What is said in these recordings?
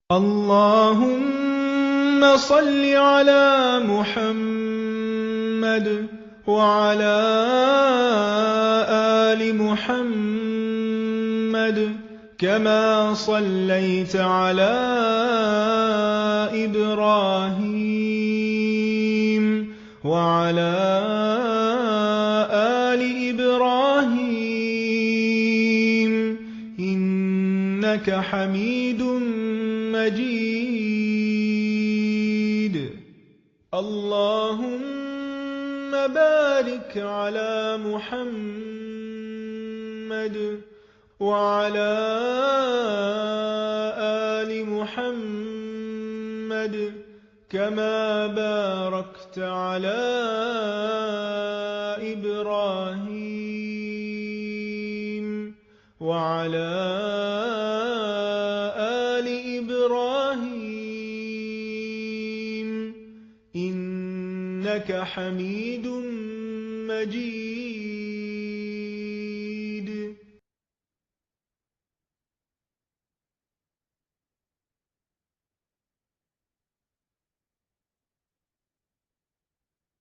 اللهم صل على محمد وعلى آل محمد كما صليت على إبراهيم وعلى آل إبراهيم إنك حميد مجيد. اللهم بارك على محمد وعلى آل محمد كما باركت على إبراهيم وعلى آل إبراهيم إنك حميد مجيد.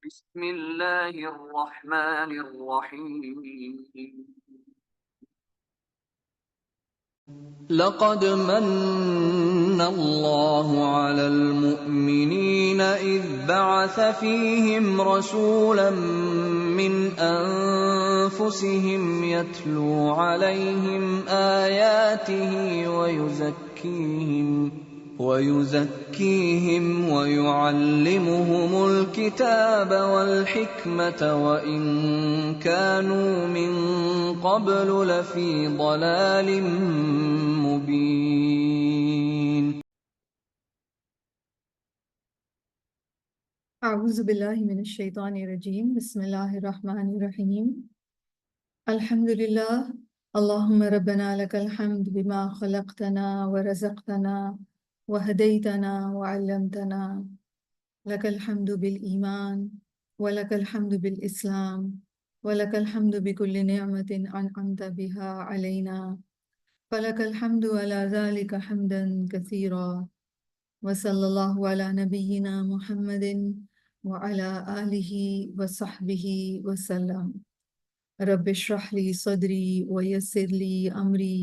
بسم الله الرحمن الرحيم. لقد من الله على المؤمنين إذ بعث فيهم رسولا من أنفسهم يتلو عليهم آياته ويزكيهم ويعلمهم الكتاب والحكمة وإن كانوا من قبل لفي ضلال مبين. اعوذ باللہ من الشیطان الرجیم. بسم اللہ الرحمن الرحیم. الحمد للہ اللہم ربنا لک الحمد بما خلقتنا ورزقتنا وہدیتنا وعلمتنا. لک الحمد بالایمان ولک الحمد بالاسلام ولک الحمد بكل نعمت انعمت بها علینا فلک الحمد علی ذلک حمدا کثیرا. وصلی اللہ علی نبینا محمد وعلى آلہ وصحبہ وسلم. رب اشرح لی صدری ویسر لی امری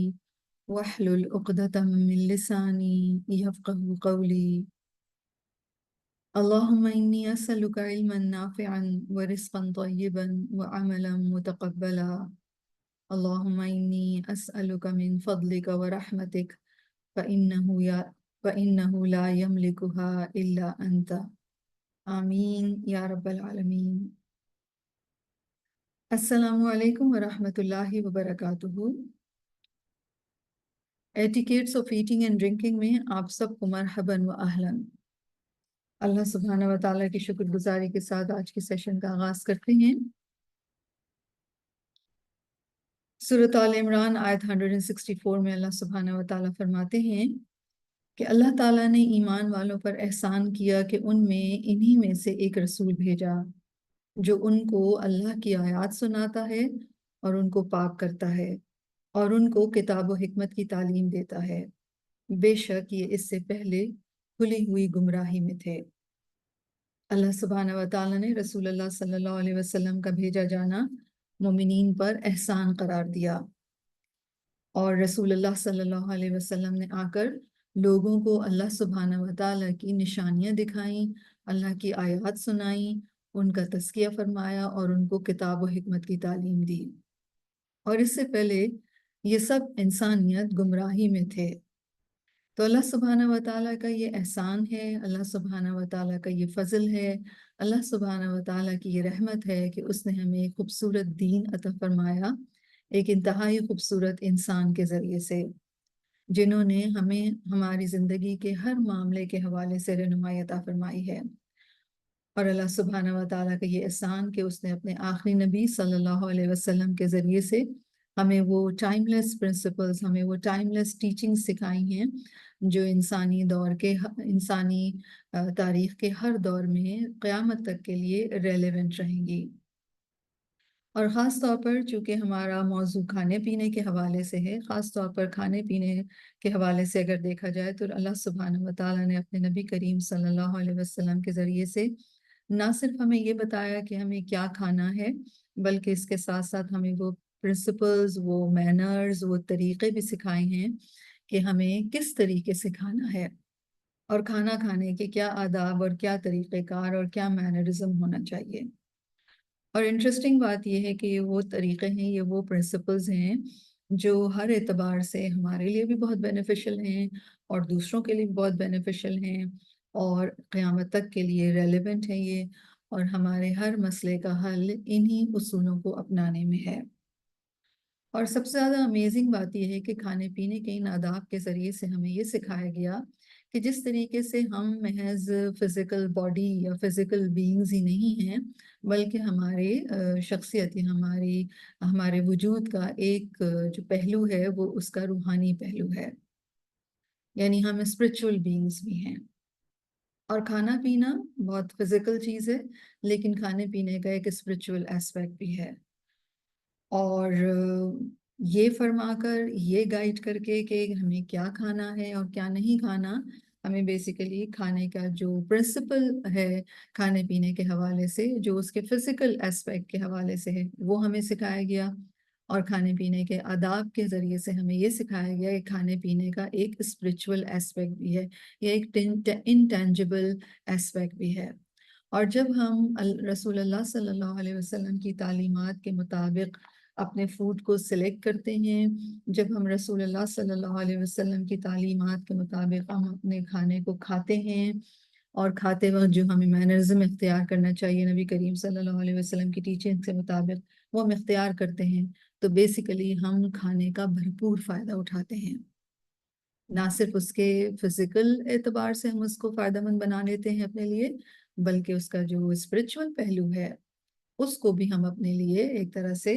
واحلل عقدۃ من لسانی یفقہوا قولی. اللہم انی اسألک علما نافعا ورزقا طیبا وعملا متقبلا. اللہم انی اسألک من فضلک ورحمتک فإنہ لا یملکها الا انت. آمین یا رب العالمین. السلام علیکم ورحمۃ اللہ وبرکاتہ. Etiquettes of eating and drinking میں آپ سب کو مرحباً و اہلاً. اللہ سبحانہ و تعالیٰ کی شکر گزاری کے ساتھ آج کے سیشن کا آغاز کرتے ہیں. سورۃ آل عمران آیت 164 میں اللہ سبحانہ و تعالیٰ فرماتے ہیں کہ اللہ تعالیٰ نے ایمان والوں پر احسان کیا کہ ان میں انہی میں سے ایک رسول بھیجا جو ان کو اللہ کی آیات سناتا ہے اور ان کو پاک کرتا ہے اور ان کو کتاب و حکمت کی تعلیم دیتا ہے. بے شک یہ اس سے پہلے کھلی ہوئی گمراہی میں تھے. اللہ سبحانہ و تعالیٰ نے رسول اللہ صلی اللہ علیہ وسلم کا بھیجا جانا مومنین پر احسان قرار دیا، اور رسول اللہ صلی اللہ علیہ وسلم نے آ کر لوگوں کو اللہ سبحانہ و تعالیٰ کی نشانیاں دکھائیں، اللہ کی آیات سنائیں، ان کا تزکیہ فرمایا اور ان کو کتاب و حکمت کی تعلیم دی. اور اس سے پہلے یہ سب انسانیت گمراہی میں تھے. تو اللہ سبحانہ و تعالیٰ کا یہ احسان ہے، اللہ سبحانہ و تعالیٰ کا یہ فضل ہے، اللہ سبحانہ و تعالیٰ کی یہ رحمت ہے کہ اس نے ہمیں ایک خوبصورت دین عطا فرمایا، ایک انتہائی خوبصورت انسان کے ذریعے سے، جنہوں نے ہمیں ہماری زندگی کے ہر معاملے کے حوالے سے رہنمائی عطا فرمائی ہے. اور اللہ سبحانہ و تعالیٰ کا یہ احسان کہ اس نے اپنے آخری نبی صلی اللہ علیہ وسلم کے ذریعے سے ہمیں وہ ٹائم لیس پرنسپلز، ہمیں وہ ٹائم لیس ٹیچنگ سکھائی ہیں جو انسانی تاریخ کے ہر دور میں قیامت تک کے لیے ریلیونٹ رہیں گی. اور خاص طور پر چونکہ ہمارا موضوع کھانے پینے کے حوالے سے ہے، خاص طور پر کھانے پینے کے حوالے سے اگر دیکھا جائے تو اللہ سبحانہ و تعالیٰ نے اپنے نبی کریم صلی اللہ علیہ وسلم کے ذریعے سے نہ صرف ہمیں یہ بتایا کہ ہمیں کیا کھانا ہے، بلکہ اس کے ساتھ ساتھ ہمیں وہ پرنسپلز، وہ مینرز، وہ طریقے بھی سکھائے ہیں کہ ہمیں کس طریقے سے کھانا ہے، اور کھانا کھانے کے کیا آداب اور کیا طریقہ کار اور کیا مینرزم ہونا چاہیے۔ اور انٹرسٹنگ بات یہ ہے کہ یہ وہ طریقے ہیں، یہ وہ پرنسپلز ہیں جو ہر اعتبار سے ہمارے لیے بھی بہت بینیفیشل ہیں اور دوسروں کے لیے بھی بہت بینیفیشل ہیں، اور قیامت تک کے لیے ریلیونٹ ہے یہ، اور ہمارے ہر مسئلے کا حل انہی اصولوں کو اپنانے میں ہے۔ اور سب سے زیادہ امیزنگ بات یہ ہے کہ کھانے پینے کے ان آداب کے ذریعے سے ہمیں یہ سکھایا گیا کہ جس طریقے سے ہم محض فزیکل باڈی یا فزیکل بینگز ہی نہیں ہیں، بلکہ ہمارے شخصیت یا ہمارے وجود کا ایک جو پہلو ہے وہ اس کا روحانی پہلو ہے، یعنی ہم اسپرچول بینگز بھی ہیں۔ اور کھانا پینا بہت فزیکل چیز ہے، لیکن کھانے پینے کا ایک اسپرچول ایسپیکٹ بھی ہے۔ اور یہ فرما کر، یہ گائیڈ کر کے کہ ہمیں کیا کھانا ہے اور کیا نہیں کھانا، ہمیں بیسیکلی کھانے کا جو پرنسپل ہے کھانے پینے کے حوالے سے، جو اس کے فزیکل ایسپیکٹ کے حوالے سے ہے، وہ ہمیں سکھایا گیا، اور کھانے پینے کے آداب کے ذریعے سے ہمیں یہ سکھایا گیا کہ کھانے پینے کا ایک اسپرچول ایسپیکٹ بھی ہے، یا ایک انٹینجبل ایسپیکٹ بھی ہے۔ اور جب ہم رسول اللہ صلی اللہ علیہ وسلم کی تعلیمات کے مطابق اپنے فوڈ کو سلیکٹ کرتے ہیں، جب ہم رسول اللہ صلی اللہ علیہ وسلم کی تعلیمات کے مطابق ہم اپنے کھانے کو کھاتے ہیں، اور کھاتے وقت جو ہمیں مینرزم اختیار کرنا چاہیے نبی کریم صلی اللہ علیہ وسلم کی ٹیچنگ کے مطابق وہ ہم اختیار کرتے ہیں، تو بیسیکلی ہم کھانے کا بھرپور فائدہ اٹھاتے ہیں۔ نہ صرف اس کے فزیکل اعتبار سے ہم اس کو فائدہ مند بنا لیتے ہیں اپنے لیے، بلکہ اس کا جو اسپرچول پہلو ہے اس کو بھی ہم اپنے لیے ایک طرح سے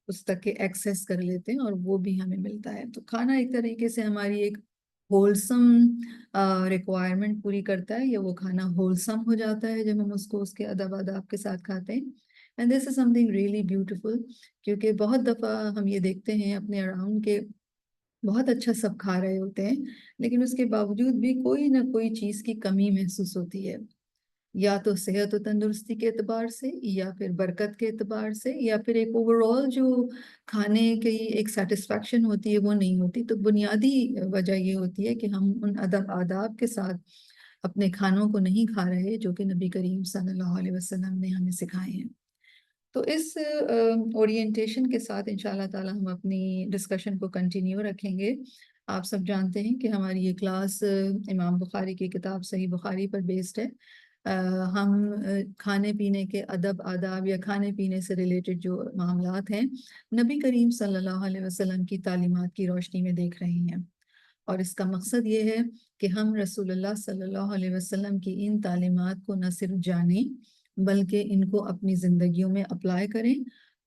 اس تک کے ایکسیس کر لیتے ہیں، اور وہ بھی ہمیں ملتا ہے۔ تو کھانا ایک طریقے سے ہماری ایک ہولسم ریکوائرمنٹ پوری کرتا ہے، یا وہ کھانا ہولسم ہو جاتا ہے جب ہم اس کو اس کے ادب آداب کے ساتھ کھاتے ہیں۔ And this is some thing really beautiful, کیونکہ بہت دفعہ ہم یہ دیکھتے ہیں اپنے اراؤنڈ کے بہت اچھا سب کھا رہے ہوتے ہیں، لیکن اس کے باوجود بھی کوئی نہ کوئی چیز کی کمی محسوس ہوتی ہے، یا تو صحت و تندرستی کے اعتبار سے، یا پھر برکت کے اعتبار سے، یا پھر ایک اوور آل جو کھانے کی ایک سیٹسفیکشن ہوتی ہے وہ نہیں ہوتی۔ تو بنیادی وجہ یہ ہوتی ہے کہ ہم ان ادب آداب کے ساتھ اپنے کھانوں کو نہیں کھا رہے جو کہ نبی کریم صلی اللہ علیہ وسلم نے ہمیں سکھائے ہیں۔ تو اس اورینٹیشن کے ساتھ انشاءاللہ تعالی ہم اپنی ڈسکشن کو کنٹینیو رکھیں گے۔ آپ سب جانتے ہیں کہ ہماری یہ کلاس امام بخاری کی کتاب صحیح بخاری پر بیسڈ ہے۔ ہم کھانے پینے کے ادب آداب یا کھانے پینے سے ریلیٹڈ جو معاملات ہیں نبی کریم صلی اللہ علیہ وسلم کی تعلیمات کی روشنی میں دیکھ رہے ہیں، اور اس کا مقصد یہ ہے کہ ہم رسول اللہ صلی اللہ علیہ وسلم کی ان تعلیمات کو نہ صرف جانیں بلکہ ان کو اپنی زندگیوں میں اپلائی کریں،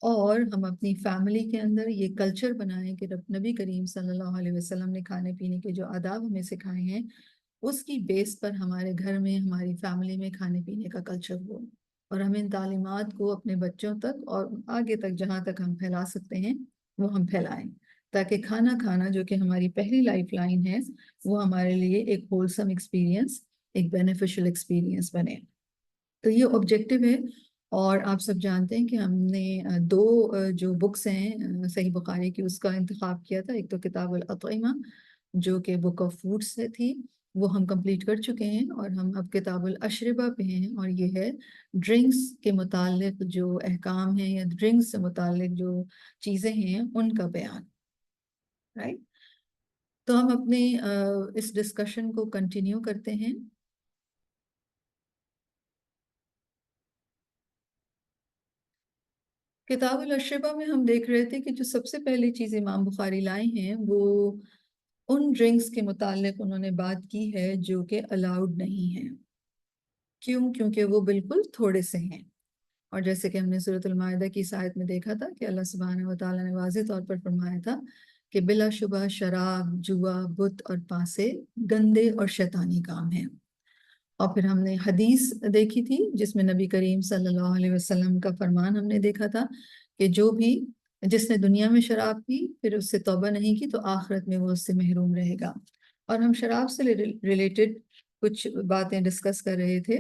اور ہم اپنی فیملی کے اندر یہ کلچر بنائیں کہ نبی کریم صلی اللہ علیہ وسلم نے کھانے پینے کے جو آداب ہمیں سکھائے ہیں اس کی بیس پر ہمارے گھر میں، ہماری فیملی میں کھانے پینے کا کلچر ہو، اور ہم ان تعلیمات کو اپنے بچوں تک اور آگے تک جہاں تک ہم پھیلا سکتے ہیں وہ ہم پھیلائیں، تاکہ کھانا کھانا جو کہ ہماری پہلی لائف لائن ہے وہ ہمارے لیے ایک ہولسم ایکسپیرینس، ایک بینیفیشل ایکسپیرینس بنے۔ تو یہ آبجیکٹو ہے، اور آپ سب جانتے ہیں کہ ہم نے دو جو بکس ہیں صحیح بخاری کی اس کا انتخاب کیا تھا۔ ایک تو کتاب الاطعمہ جو کہ بک آف فوڈس سے تھی، وہ ہم کمپلیٹ کر چکے ہیں، اور ہم اب کتاب الاشربہ پہ ہیں، اور یہ ہے ڈرنکس کے متعلق جو احکام ہیں یا ڈرنکس سے متعلق جو چیزیں ہیں ان کا بیان، رائٹ۔ تو ہم اپنے اس ڈسکشن کو کنٹینیو کرتے ہیں۔ کتاب الاشربہ میں ہم دیکھ رہے تھے کہ جو سب سے پہلی چیز امام بخاری لائے ہیں وہ ان ڈرنکس کے متعلق انہوں نے بات کی ہے جو کہ الاؤڈ نہیں ہیں۔ کیوں؟ کیونکہ وہ بالکل تھوڑے سے ہیں، اور جیسے کہ ہم نے سورۃ المائدہ کی اس آیت میں دیکھا تھا کہ اللہ سبحانہ و تعالیٰ نے واضح طور پر فرمایا تھا کہ بلا شبہ شراب، جوا، بت اور پاسے گندے اور شیطانی کام ہیں۔ اور پھر ہم نے حدیث دیکھی تھی جس میں نبی کریم صلی اللہ علیہ وسلم کا فرمان ہم نے دیکھا تھا کہ جس نے دنیا میں شراب پی پھر اس سے توبہ نہیں کی تو آخرت میں وہ اس سے محروم رہے گا۔ اور ہم شراب سے ریلیٹڈ کچھ باتیں ڈسکس کر رہے تھے،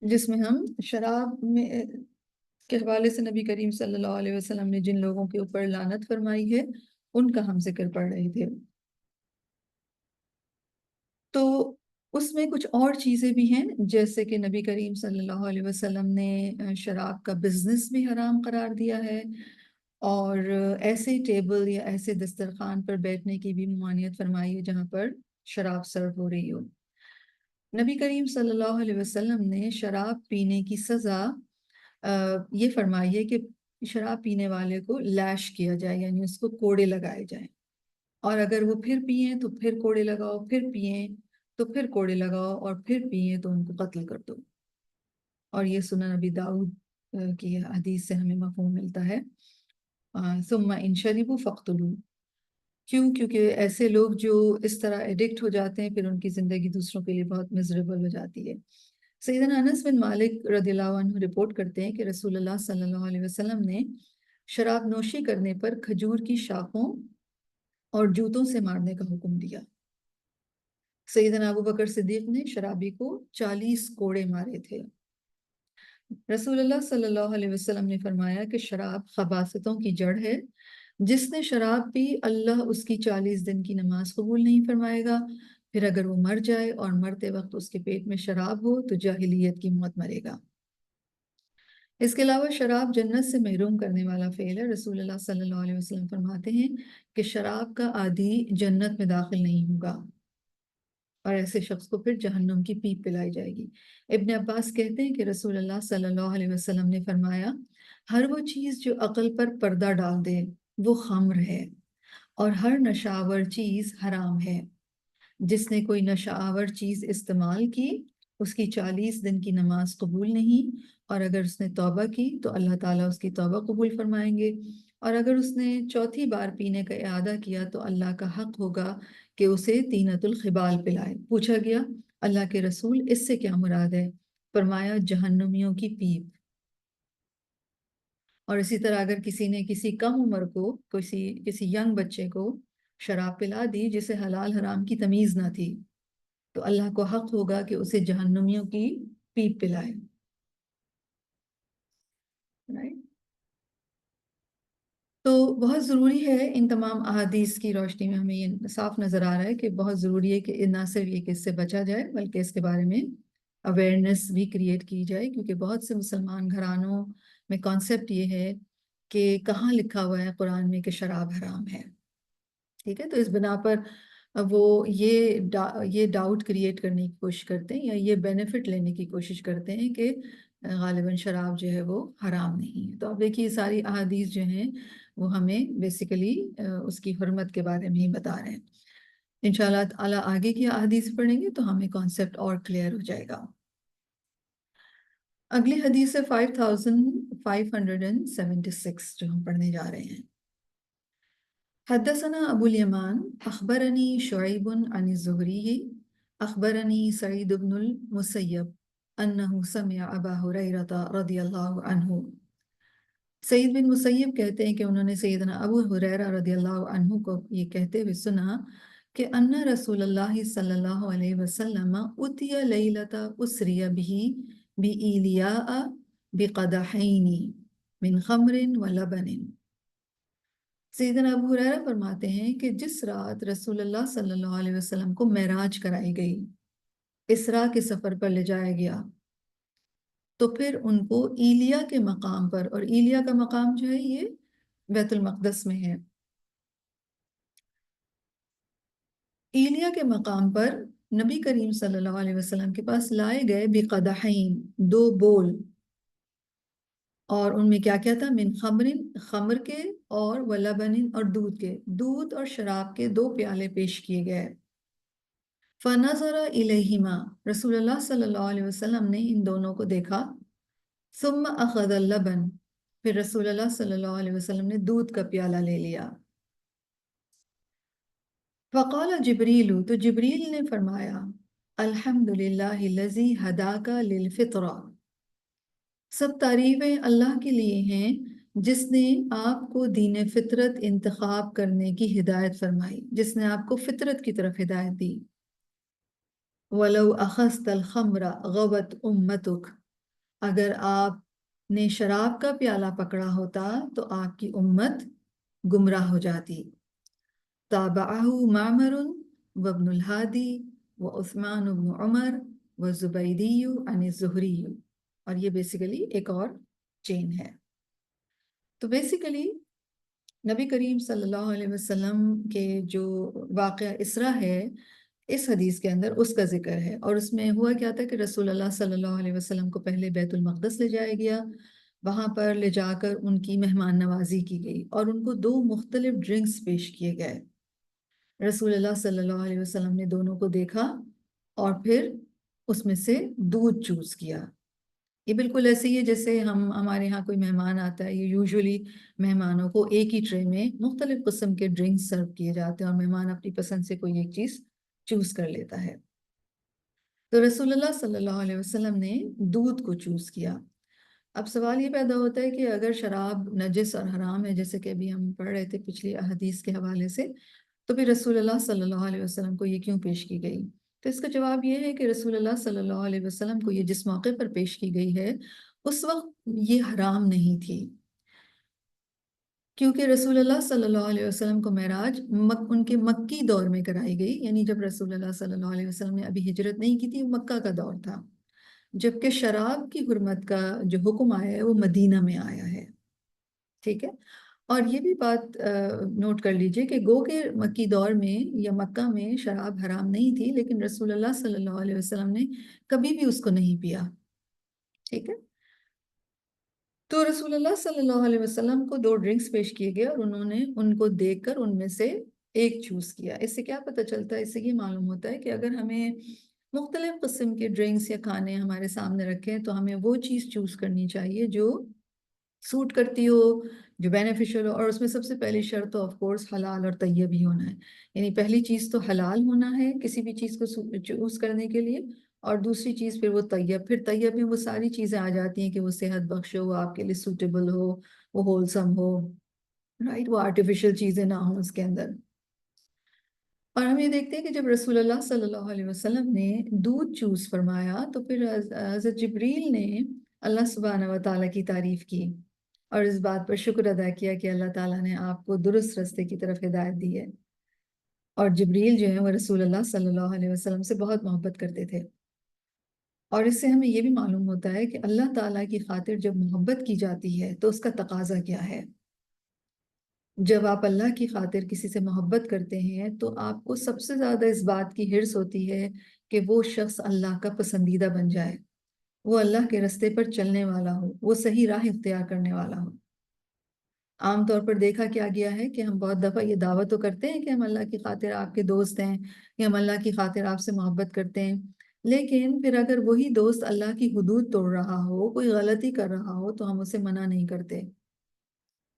جس میں ہم شراب میں کے حوالے سے نبی کریم صلی اللہ علیہ وسلم نے جن لوگوں کے اوپر لعنت فرمائی ہے ان کا ہم ذکر پڑھ رہے تھے۔ تو اس میں کچھ اور چیزیں بھی ہیں، جیسے کہ نبی کریم صلی اللہ علیہ وسلم نے شراب کا بزنس بھی حرام قرار دیا ہے، اور ایسے ٹیبل یا ایسے دسترخوان پر بیٹھنے کی بھی ممانعت فرمائی ہے جہاں پر شراب سرو ہو رہی ہو۔ نبی کریم صلی اللہ علیہ وسلم نے شراب پینے کی سزا یہ فرمائی ہے کہ شراب پینے والے کو لیش کیا جائے، یعنی اس کو کوڑے لگائے جائیں، اور اگر وہ پھر پئیں تو پھر کوڑے لگاؤ، پھر پئیں تو پھر کوڑے لگاؤ، اور پھر پئیں تو ان کو قتل کر دو۔ اور یہ سنن نبی داؤد کی حدیث سے ہمیں مفہوم ملتا ہے، ثم ان شربوا فاقتلوا۔ کیونکہ ایسے لوگ جو اس طرح ایڈکٹ ہو جاتے ہیں پھر ان کی زندگی دوسروں کے لیے بہت مزریبل ہو جاتی ہے۔ سیدنا انس بن مالک رضی اللہ عنہ رپورٹ کرتے ہیں کہ رسول اللہ صلی اللہ علیہ وسلم نے شراب نوشی کرنے پر کھجور کی شاخوں اور جوتوں سے مارنے کا حکم دیا۔ سیدنا ابو بکر صدیق نے شرابی کو 40 کوڑے مارے تھے۔ رسول اللہ صلی اللہ علیہ وسلم نے فرمایا کہ شراب خباثتوں کی جڑ ہے، جس نے شراب پی اللہ اس کی 40 دن کی نماز قبول نہیں فرمائے گا، پھر اگر وہ مر جائے اور مرتے وقت اس کے پیٹ میں شراب ہو تو جاہلیت کی موت مرے گا۔ اس کے علاوہ شراب جنت سے محروم کرنے والا فعل ہے۔ رسول اللہ صلی اللہ علیہ وسلم فرماتے ہیں کہ شراب کا عادی جنت میں داخل نہیں ہوگا، اور ایسے شخص کو پھر جہنم کی پیپ پلائی جائے گی۔ ابن عباس کہتے ہیں کہ رسول اللہ صلی اللہ علیہ وسلم نے فرمایا، ہر وہ چیز جو عقل پر پردہ ڈال دے وہ خمر ہے، اور ہر نشہ چیز حرام ہے۔ جس نے کوئی نشہ آور چیز استعمال کی اس کی 40 دن کی نماز قبول نہیں، اور اگر اس نے توبہ کی تو اللہ تعالیٰ اس کی توبہ قبول فرمائیں گے، اور اگر اس نے چوتھی بار پینے کا اعادہ کیا تو اللہ کا حق ہوگا کہ اسے طینۃ الخبال پلائے۔ پوچھا گیا اللہ کے رسول اس سے کیا مراد ہے؟ فرمایا جہنمیوں کی پیپ۔ اور اسی طرح اگر کسی نے کسی کم عمر کو کسی ینگ بچے کو شراب پلا دی جسے حلال حرام کی تمیز نہ تھی تو اللہ کو حق ہوگا کہ اسے جہنمیوں کی پیپ پلائے۔ تو بہت ضروری ہے، ان تمام احادیث کی روشنی میں ہمیں یہ صاف نظر آ رہا ہے کہ بہت ضروری ہے کہ نہ صرف یہ کہ اس سے بچا جائے بلکہ اس کے بارے میں اویئرنیس بھی کریٹ کی جائے، کیونکہ بہت سے مسلمان گھرانوں میں کانسیپٹ یہ ہے کہ کہاں لکھا ہوا ہے قرآن میں کہ شراب حرام ہے، ٹھیک ہے؟ تو اس بنا پر وہ یہ ڈاؤٹ کریٹ کرنے کی کوشش کرتے ہیں یا یہ بینیفٹ لینے کی کوشش کرتے ہیں کہ غالباً شراب جو ہے وہ حرام نہیں ہے۔ تو اب دیکھیے ساری احادیث جو ہیں وہ ہمیں بیسیکلی اس کی حرمت کے بارے میں ہی بتا رہے ہیں۔ انشاءاللہ تعالیٰ آگے کی احادیث پڑھیں گے تو ہمیں کانسیپٹ اور کلیئر ہو جائے گا۔ اگلی حدیث ہے 5576 جو ہم پڑھنے جا رہے ہیں۔ حدثنا ابو الیمان اخبرنی شعیب عن الزہری اخبرنی سعید بن المسیب انہ سمع ابا ہریرہ رضی اللہ عنہ۔ سعید بن مسیب کہتے ہیں کہ انہوں نے سیدنا ابو ہریرہ رضی اللہ عنہ کو یہ کہتے ہوئے سنا کہ ان رسول اللہ صلی اللہ علیہ وسلم اتی لیلۃ اسری بہ بإیلیاء بقدحین من خمر ولبن۔ سیدنا ابو ہریرہ فرماتے ہیں کہ جس رات رسول اللہ صلی اللہ علیہ وسلم کو معراج کرائی گئی، اسراء کے سفر پر لے جایا گیا، تو پھر ان کو ایلیا کے مقام پر، اور ایلیا کا مقام جو ہے یہ بیت المقدس میں ہے، ایلیا کے مقام پر نبی کریم صلی اللہ علیہ وسلم کے پاس لائے گئے بقدحین 2 بول، اور ان میں کیا کیا تھا؟ من خمرن خمر کے، اور ولبن اور دودھ کے، دودھ اور شراب کے 2 پیالے پیش کیے گئے۔ فنظر الیہما، رسول اللہ صلی اللہ علیہ وسلم نے ان دونوں کو دیکھا۔ ثم اخذ اللبن، پھر رسول اللہ صلی اللہ علیہ وسلم نے دودھ کا پیالہ لے لیا۔ فقال جبریل، تو جبریل نے فرمایا الحمدللہ الذی ہداک للفطرہ، سب تعریفیں اللہ کے لیے ہیں جس نے آپ کو دین فطرت انتخاب کرنے کی ہدایت فرمائی، جس نے آپ کو فطرت کی طرف ہدایت دی۔ وَلَوْ أَخَذْتَ الْخَمْرَ غَوَتْ أُمَّتُكَ، اگر آپ نے شراب کا پیالہ پکڑا ہوتا تو آپ کی امت گمراہ ہو جاتی۔ تابعہ معمر وابن الہادی وعثمان بن عمر والزبیدی عن الزہری، اور یہ بیسیکلی ایک اور چین ہے۔ تو بیسیکلی نبی کریم صلی اللہ علیہ وسلم کے جو واقعہ اسرا ہے، اس حدیث کے اندر اس کا ذکر ہے، اور اس میں ہوا کیا تھا کہ رسول اللہ صلی اللہ علیہ وسلم کو پہلے بیت المقدس لے جایا گیا، وہاں پر لے جا کر ان کی مہمان نوازی کی گئی اور ان کو 2 مختلف ڈرنکس پیش کیے گئے۔ رسول اللہ صلی اللہ علیہ وسلم نے دونوں کو دیکھا اور پھر اس میں سے دودھ چوز کیا۔ یہ بالکل ایسے ہی ہے جیسے ہمارے ہاں کوئی مہمان آتا ہے، یہ یوزولی مہمانوں کو ایک ہی ٹرے میں مختلف قسم کے ڈرنکس سرو کیے جاتے ہیں اور مہمان اپنی پسند سے کوئی ایک چیز چوز کر لیتا ہے۔ تو رسول اللہ صلی اللہ علیہ وسلم نے دودھ کو چوز کیا۔ اب سوال یہ پیدا ہوتا ہے کہ اگر شراب نجس اور حرام ہے، جیسے کہ ابھی ہم پڑھ رہے تھے پچھلی حدیث کے حوالے سے، تو پھر رسول اللہ صلی اللہ علیہ وسلم کو یہ کیوں پیش کی گئی؟ تو اس کا جواب یہ ہے کہ رسول اللہ صلی اللہ علیہ وسلم کو یہ جس موقع پر پیش کی گئی ہے اس وقت یہ حرام نہیں تھی، کیونکہ رسول اللہ صلی اللہ علیہ وسلم کو معراج ان کے مکی دور میں کرائی گئی، یعنی جب رسول اللہ صلی اللہ علیہ وسلم نے ابھی ہجرت نہیں کی تھی، وہ مکہ کا دور تھا، جبکہ شراب کی حرمت کا جو حکم آیا ہے وہ مدینہ میں آیا ہے۔ ٹھیک ہے، اور یہ بھی بات نوٹ کر لیجئے کہ گو کہ مکی دور میں یا مکہ میں شراب حرام نہیں تھی، لیکن رسول اللہ صلی اللہ علیہ وسلم نے کبھی بھی اس کو نہیں پیا۔ ٹھیک ہے، تو رسول اللہ صلی اللہ علیہ وسلم کو 2 ڈرنکس پیش کیے گئے اور انہوں نے ان کو دیکھ کر ان میں سے ایک چوز کیا۔ اس سے کیا پتہ چلتا ہے؟ اس سے یہ معلوم ہوتا ہے کہ اگر ہمیں مختلف قسم کے ڈرنکس یا کھانے ہمارے سامنے رکھیں تو ہمیں وہ چیز چوز کرنی چاہیے جو سوٹ کرتی ہو، جو بینیفیشل ہو، اور اس میں سب سے پہلی شرط تو آف کورس حلال اور طیب ہی ہونا ہے، یعنی پہلی چیز تو حلال ہونا ہے کسی بھی چیز کو چوز کرنے کے لیے، اور دوسری چیز پھر وہ طیب، پھر طیب میں وہ ساری چیزیں آ جاتی ہیں کہ وہ صحت بخش ہو، آپ کے لیے سوٹیبل ہو، وہ ہولسم ہو، رائٹ، وہ آرٹیفیشل چیزیں نہ ہوں اس کے اندر۔ اور ہم یہ دیکھتے ہیں کہ جب رسول اللہ صلی اللہ علیہ وسلم نے دودھ چوز فرمایا تو پھر حضرت جبریل نے اللہ سبحانہ و تعالیٰ کی تعریف کی اور اس بات پر شکر ادا کیا کہ اللہ تعالیٰ نے آپ کو درست راستے کی طرف ہدایت دی ہے۔ اور جبریل جو ہیں وہ رسول اللہ صلی اللہ علیہ وسلم سے بہت محبت کرتے تھے، اور اس سے ہمیں یہ بھی معلوم ہوتا ہے کہ اللہ تعالیٰ کی خاطر جب محبت کی جاتی ہے تو اس کا تقاضا کیا ہے۔ جب آپ اللہ کی خاطر کسی سے محبت کرتے ہیں تو آپ کو سب سے زیادہ اس بات کی حرص ہوتی ہے کہ وہ شخص اللہ کا پسندیدہ بن جائے، وہ اللہ کے رستے پر چلنے والا ہو، وہ صحیح راہ اختیار کرنے والا ہو۔ عام طور پر دیکھا کیا گیا ہے کہ ہم بہت دفعہ یہ دعویٰ تو کرتے ہیں کہ ہم اللہ کی خاطر آپ کے دوست ہیں، کہ ہم اللہ کی خاطر آپ سے محبت کرتے ہیں، لیکن پھر اگر وہی دوست اللہ کی حدود توڑ رہا ہو، کوئی غلطی کر رہا ہو تو ہم اسے منع نہیں کرتے۔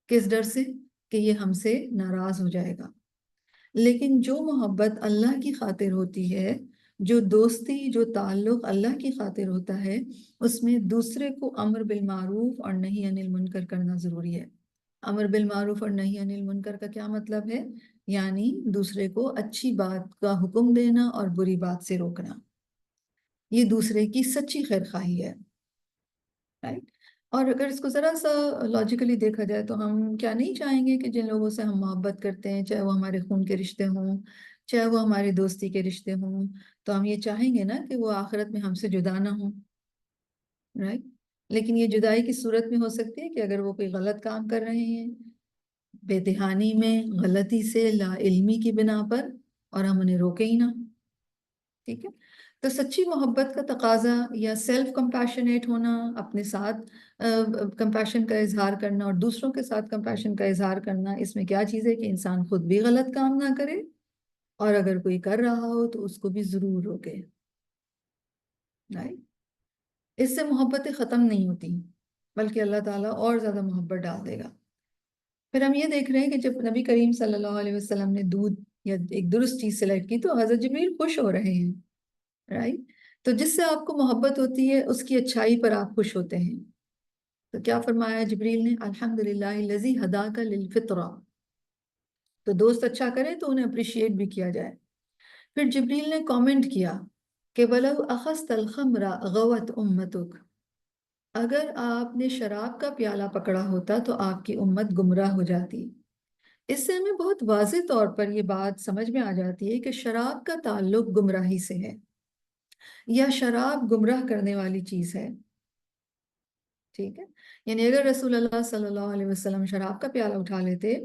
کس ڈر سے؟ کہ یہ ہم سے ناراض ہو جائے گا۔ لیکن جو محبت اللہ کی خاطر ہوتی ہے، جو دوستی، جو تعلق اللہ کی خاطر ہوتا ہے، اس میں دوسرے کو امر بالمعروف اور نہی عن المنکر کرنا ضروری ہے۔ امر بالمعروف اور نہی عن المنکر کا کیا مطلب ہے؟ یعنی دوسرے کو اچھی بات کا حکم دینا اور بری بات سے روکنا، یہ دوسرے کی سچی خیر خواہی ہے، رائٹ؟ اور اگر اس کو ذرا سا لاجیکلی دیکھا جائے تو ہم کیا نہیں چاہیں گے کہ جن لوگوں سے ہم محبت کرتے ہیں، چاہے وہ ہمارے خون کے رشتے ہوں، چاہے وہ ہماری دوستی کے رشتے ہوں، تو ہم یہ چاہیں گے نا کہ وہ آخرت میں ہم سے جدا نہ ہوں، رائٹ؟ لیکن یہ جدائی کی صورت میں ہو سکتی ہے کہ اگر وہ کوئی غلط کام کر رہے ہیں، بے دہانی میں، غلطی سے، لا علمی کی بنا پر، اور ہم انہیں روکے ہی نہ۔ ٹھیک ہے، تو سچی محبت کا تقاضا یا سیلف کمپیشنیٹ ہونا، اپنے ساتھ کمپیشن کا اظہار کرنا اور دوسروں کے ساتھ کمپیشن کا اظہار کرنا، اس میں کیا چیز ہے کہ انسان خود بھی غلط کام نہ کرے اور اگر کوئی کر رہا ہو تو اس کو بھی ضرور روکے، رائٹ؟ اس سے محبتیں ختم نہیں ہوتی بلکہ اللہ تعالیٰ اور زیادہ محبت ڈال دے گا۔ پھر ہم یہ دیکھ رہے ہیں کہ جب نبی کریم صلی اللہ علیہ وسلم نے دودھ یا ایک درست چیز سلیکٹ کی تو حضرت جبریل خوش ہو رہے ہیں، رائٹ؟ تو جس سے آپ کو محبت ہوتی ہے اس کی اچھائی پر آپ خوش ہوتے ہیں. تو کیا فرمایا جبریل نے؟ الحمدللہ الذی ہداک للفطرہ. تو دوست اچھا کرے تو انہیں اپریشیٹ بھی کیا جائے. پھر جبریل نے کامنٹ کیا کہ وَلَوْ أَخَذْتَ الْخَمْرَ غَوَتْ أُمَّتُكَ. اگر آپ نے شراب کا پیالہ پکڑا ہوتا تو آپ کی امت گمراہ ہو جاتی. اس سے ہمیں بہت واضح طور پر یہ بات سمجھ میں آ جاتی ہے کہ شراب کا تعلق گمراہی سے ہے، یا شراب گمراہ کرنے والی چیز ہے. ٹھیک ہے، یعنی اگر رسول اللہ صلی اللہ علیہ وسلم شراب کا پیالہ اٹھا لیتے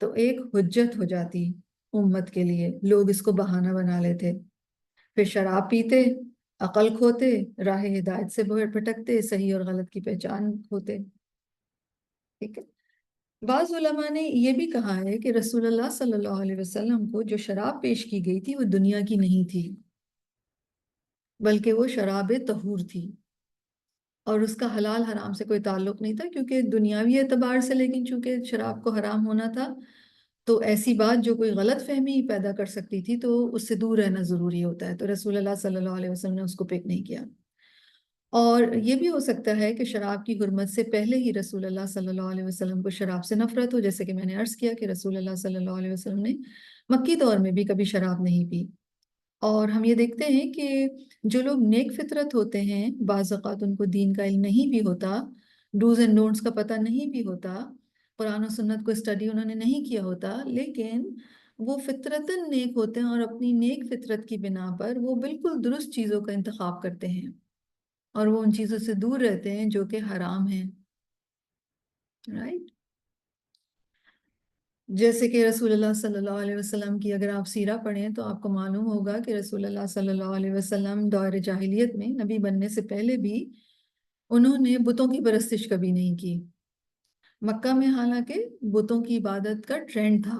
تو ایک حجت ہو جاتی امت کے لیے، لوگ اس کو بہانہ بنا لیتے، پھر شراب پیتے، عقل کھوتے، راہ ہدایت سے بھٹکتے، صحیح اور غلط کی پہچان ہوتے. ٹھیک ہے. بعض علماء نے یہ بھی کہا ہے کہ رسول اللہ صلی اللہ علیہ وسلم کو جو شراب پیش کی گئی تھی وہ دنیا کی نہیں تھی، بلکہ وہ شراب طہور تھی، اور اس کا حلال حرام سے کوئی تعلق نہیں تھا، کیونکہ دنیاوی اعتبار سے لیکن چونکہ شراب کو حرام ہونا تھا تو ایسی بات جو کوئی غلط فہمی پیدا کر سکتی تھی تو اس سے دور رہنا ضروری ہوتا ہے، تو رسول اللہ صلی اللہ علیہ وسلم نے اس کو پک نہیں کیا. اور یہ بھی ہو سکتا ہے کہ شراب کی حرمت سے پہلے ہی رسول اللہ صلی اللہ علیہ وسلم کو شراب سے نفرت ہو، جیسے کہ میں نے عرض کیا کہ رسول اللہ صلی اللہ علیہ وسلم نے مکی دور میں بھی کبھی شراب نہیں پی. اور ہم یہ دیکھتے ہیں کہ جو لوگ نیک فطرت ہوتے ہیں بعض اوقات ان کو دین کا علم نہیں بھی ہوتا، ڈوز اینڈ ڈونٹس کا پتہ نہیں بھی ہوتا، قرآن و سنت کو اسٹڈی انہوں نے نہیں کیا ہوتا، لیکن وہ فطرتاً نیک ہوتے ہیں اور اپنی نیک فطرت کی بنا پر وہ بالکل درست چیزوں کا انتخاب کرتے ہیں اور وہ ان چیزوں سے دور رہتے ہیں جو کہ حرام ہیں. رائٹ؟ جیسے کہ رسول اللہ صلی اللہ علیہ وسلم کی اگر آپ سیرہ پڑھیں تو آپ کو معلوم ہوگا کہ رسول اللہ صلی اللہ علیہ وسلم دور جاہلیت میں نبی بننے سے پہلے بھی انہوں نے بتوں کی پرستش کبھی نہیں کی. مکہ میں حالانکہ بتوں کی عبادت کا ٹرینڈ تھا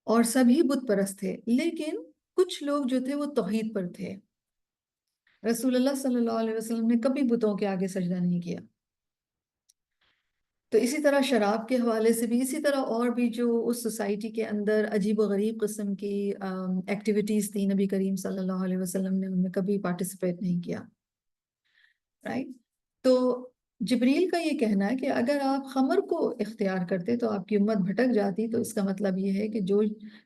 اور سبھی بت پرست تھے، لیکن کچھ لوگ جو تھے وہ توحید پر تھے. رسول اللہ صلی اللہ علیہ وسلم نے کبھی بتوں کے آگے سجدہ نہیں کیا. تو اسی طرح شراب کے حوالے سے بھی، اسی طرح اور بھی جو اس سوسائٹی کے اندر عجیب و غریب قسم کی ایکٹیویٹیز تھی، نبی کریم صلی اللہ علیہ وسلم نے ان میں کبھی پارٹیسپیٹ نہیں کیا. رائٹ؟ تو جبریل کا یہ کہنا ہے کہ اگر آپ خمر کو اختیار کرتے تو آپ کی امت بھٹک جاتی. تو اس کا مطلب یہ ہے کہ جو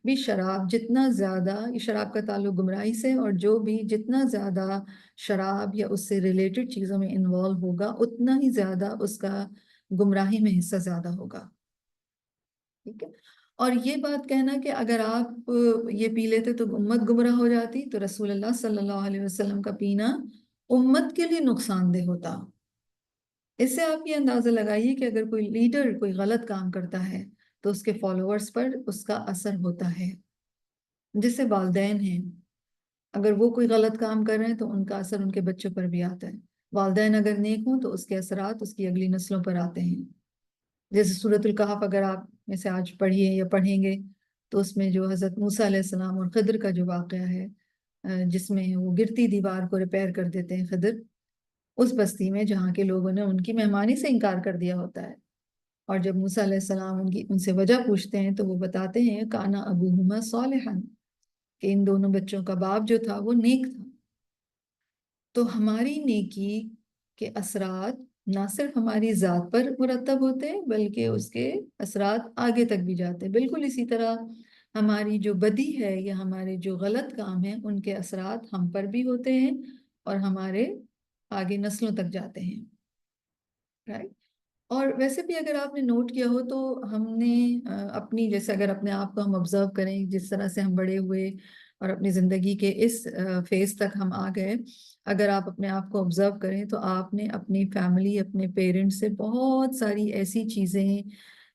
بھی شراب جتنا زیادہ، یہ شراب کا تعلق گمراہی سے، اور جو بھی جتنا زیادہ شراب یا اس سے ریلیٹڈ چیزوں میں انوالو ہوگا اتنا ہی زیادہ اس کا گمراہی میں حصہ زیادہ ہوگا. ٹھیک ہے. اور یہ بات کہنا کہ اگر آپ یہ پی لیتے تو امت گمراہ ہو جاتی، تو رسول اللہ صلی اللہ علیہ وسلم کا پینا امت کے لیے نقصان دہ ہوتا. اس سے آپ یہ اندازہ لگائیے کہ اگر کوئی لیڈر کوئی غلط کام کرتا ہے تو اس کے فالوورز پر اس کا اثر ہوتا ہے. جیسے والدین ہیں، اگر وہ کوئی غلط کام کر رہے ہیں تو ان کا اثر ان کے بچوں پر بھی آتا ہے. والدین اگر نیک ہوں تو اس کے اثرات اس کی اگلی نسلوں پر آتے ہیں. جیسے سورۃ الکہف اگر آپ میں سے آج پڑھیے یا پڑھیں گے تو اس میں جو حضرت موسیٰ علیہ السلام اور خضر کا جو واقعہ ہے، جس میں وہ گرتی دیوار کو ریپیئر کر دیتے ہیں خضر اس بستی میں جہاں کے لوگوں نے ان کی مہمانی سے انکار کر دیا ہوتا ہے. اور جب موسیٰ علیہ السلام ان سے وجہ پوچھتے ہیں تو وہ بتاتے ہیں کانا ابوہما صالحا، کہ ان دونوں بچوں کا باپ جو تھا وہ نیک تھا. تو ہماری نیکی کے اثرات نہ صرف ہماری ذات پر مرتب ہوتے ہیں بلکہ اس کے اثرات آگے تک بھی جاتے ہیں. بالکل اسی طرح ہماری جو بدی ہے یا ہمارے جو غلط کام ہیں ان کے اثرات ہم پر بھی ہوتے ہیں اور ہمارے آگے نسلوں تک جاتے ہیں. رائٹ؟ اور ویسے بھی اگر آپ نے نوٹ کیا ہو تو ہم نے اپنی، جیسے اگر اپنے آپ کو ہم آبزرو کریں جس طرح سے ہم بڑے ہوئے اور اپنی زندگی کے اس فیز تک ہم آ گئے، اگر آپ اپنے آپ کو آبزرو کریں تو آپ نے اپنی فیملی، اپنے پیرنٹس سے بہت ساری ایسی چیزیں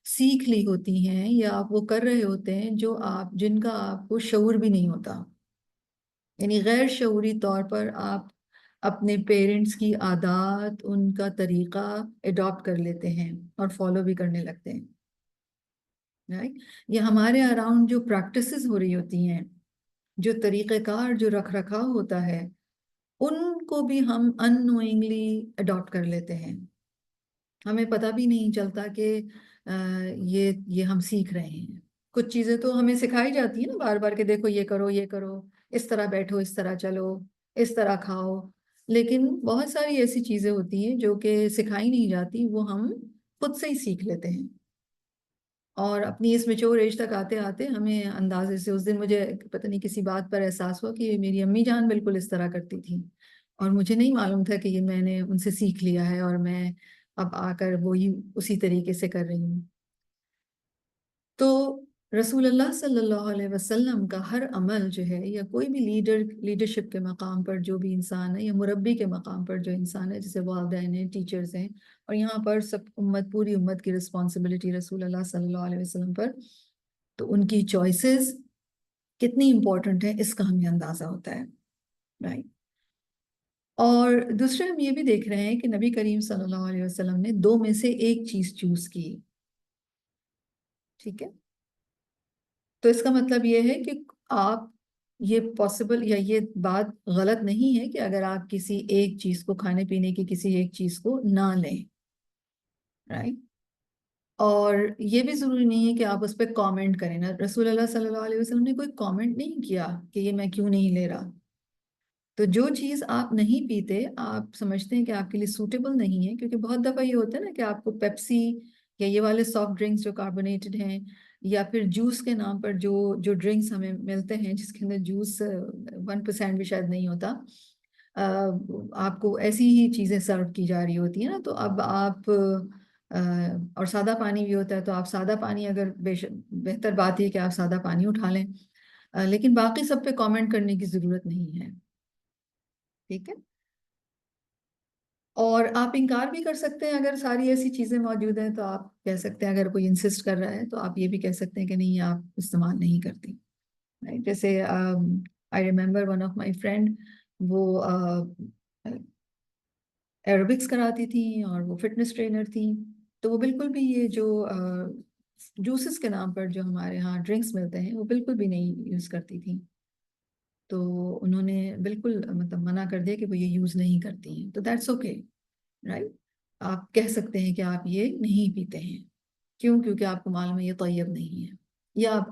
سیکھ لی ہوتی ہیں یا آپ وہ کر رہے ہوتے ہیں جن کا آپ کو شعور بھی نہیں ہوتا. یعنی غیر شعوری طور پر آپ اپنے پیرنٹس کی عادات، ان کا طریقہ اڈاپٹ کر لیتے ہیں اور فالو بھی کرنے لگتے ہیں. رائٹ؟ یہ ہمارے اراؤنڈ جو پریکٹسز ہو رہی ہوتی ہیں، جو طریقہ کار، جو رکھ رکھاؤ ہوتا ہے، ان کو بھی ہم ان نوئنگلی اڈاپٹ کر لیتے ہیں. ہمیں پتہ بھی نہیں چلتا کہ یہ ہم سیکھ رہے ہیں. کچھ چیزیں تو ہمیں سکھائی جاتی ہیں نا بار بار کہ دیکھو یہ کرو یہ کرو، اس طرح بیٹھو، اس طرح چلو، اس طرح کھاؤ، لیکن بہت ساری ایسی چیزیں ہوتی ہیں جو کہ سکھائی نہیں جاتی، وہ ہم خود سے ہی سیکھ لیتے ہیں۔ اور اپنی اس میچور ایج تک آتے آتے ہمیں اندازے سے، اس دن مجھے پتہ نہیں کسی بات پر احساس ہوا کہ میری امی جان بالکل اس طرح کرتی تھی، اور مجھے نہیں معلوم تھا کہ یہ میں نے ان سے سیکھ لیا ہے اور میں اب آ کر وہی اسی طریقے سے کر رہی ہوں۔ تو رسول اللہ صلی اللہ علیہ وسلم کا ہر عمل جو ہے، یا کوئی بھی لیڈرشپ کے مقام پر جو بھی انسان ہے، یا مربی کے مقام پر جو انسان ہے، جیسے والدین ہیں، ٹیچرز ہیں، اور یہاں پر سب امت، پوری امت کی رسپانسبلٹی رسول اللہ صلی اللہ علیہ وسلم پر، تو ان کی چوائسز کتنی امپورٹنٹ ہیں اس کا ہمیں اندازہ ہوتا ہے، رائٹ۔ اور دوسرے ہم یہ بھی دیکھ رہے ہیں کہ نبی کریم صلی اللہ علیہ وسلم نے دو میں سے ایک چیز چوز کی، ٹھیک ہے؟ تو اس کا مطلب یہ ہے کہ آپ، یہ پاسبل یا یہ بات غلط نہیں ہے کہ اگر آپ کسی ایک چیز کو، کھانے پینے کی کسی ایک چیز کو نہ لیں، رائٹ۔ اور یہ بھی ضروری نہیں ہے کہ آپ اس پہ کامنٹ کریں نا، رسول اللہ صلی اللہ علیہ وسلم نے کوئی کامنٹ نہیں کیا کہ یہ میں کیوں نہیں لے رہا۔ تو جو چیز آپ نہیں پیتے، آپ سمجھتے ہیں کہ آپ کے لیے سوٹیبل نہیں ہے، کیونکہ بہت دفعہ یہ ہوتا ہے نا کہ آپ کو پیپسی یا یہ والے سافٹ ڈرنکس جو کاربونیٹڈ ہیں، یا پھر جوس کے نام پر جو جو ڈرنکس ہمیں ملتے ہیں جس کے اندر جوس 1% بھی شاید نہیں ہوتا، آپ کو ایسی ہی چیزیں سرو کی جا رہی ہوتی ہیں نا، تو اب آپ اور سادہ پانی بھی ہوتا ہے، تو آپ سادہ پانی، اگر بہتر بات یہ کہ آپ سادہ پانی اٹھا لیں، لیکن باقی سب پہ کامنٹ کرنے کی ضرورت نہیں ہے، ٹھیک ہے؟ اور آپ انکار بھی کر سکتے ہیں، اگر ساری ایسی چیزیں موجود ہیں تو آپ کہہ سکتے ہیں، اگر کوئی انسسٹ کر رہا ہے تو آپ یہ بھی کہہ سکتے ہیں کہ نہیں، آپ استعمال نہیں کرتی، جیسے I remember one of my friend, وہ ایروبکس کراتی تھیں اور وہ فٹنس ٹرینر تھیں، تو وہ بالکل بھی یہ جو جوسز کے نام پر جو ہمارے ہاں ڈرنکس ملتے ہیں وہ بالکل بھی نہیں یوز کرتی تھیں، تو انہوں نے بالکل مطلب منع کر دیا کہ وہ یہ یوز نہیں کرتی ہیں، تو دیٹس اوکے، رائٹ۔ آپ کہہ سکتے ہیں کہ آپ یہ نہیں پیتے ہیں، کیوں؟ کیونکہ آپ کو معلوم ہے یہ طیب نہیں ہے،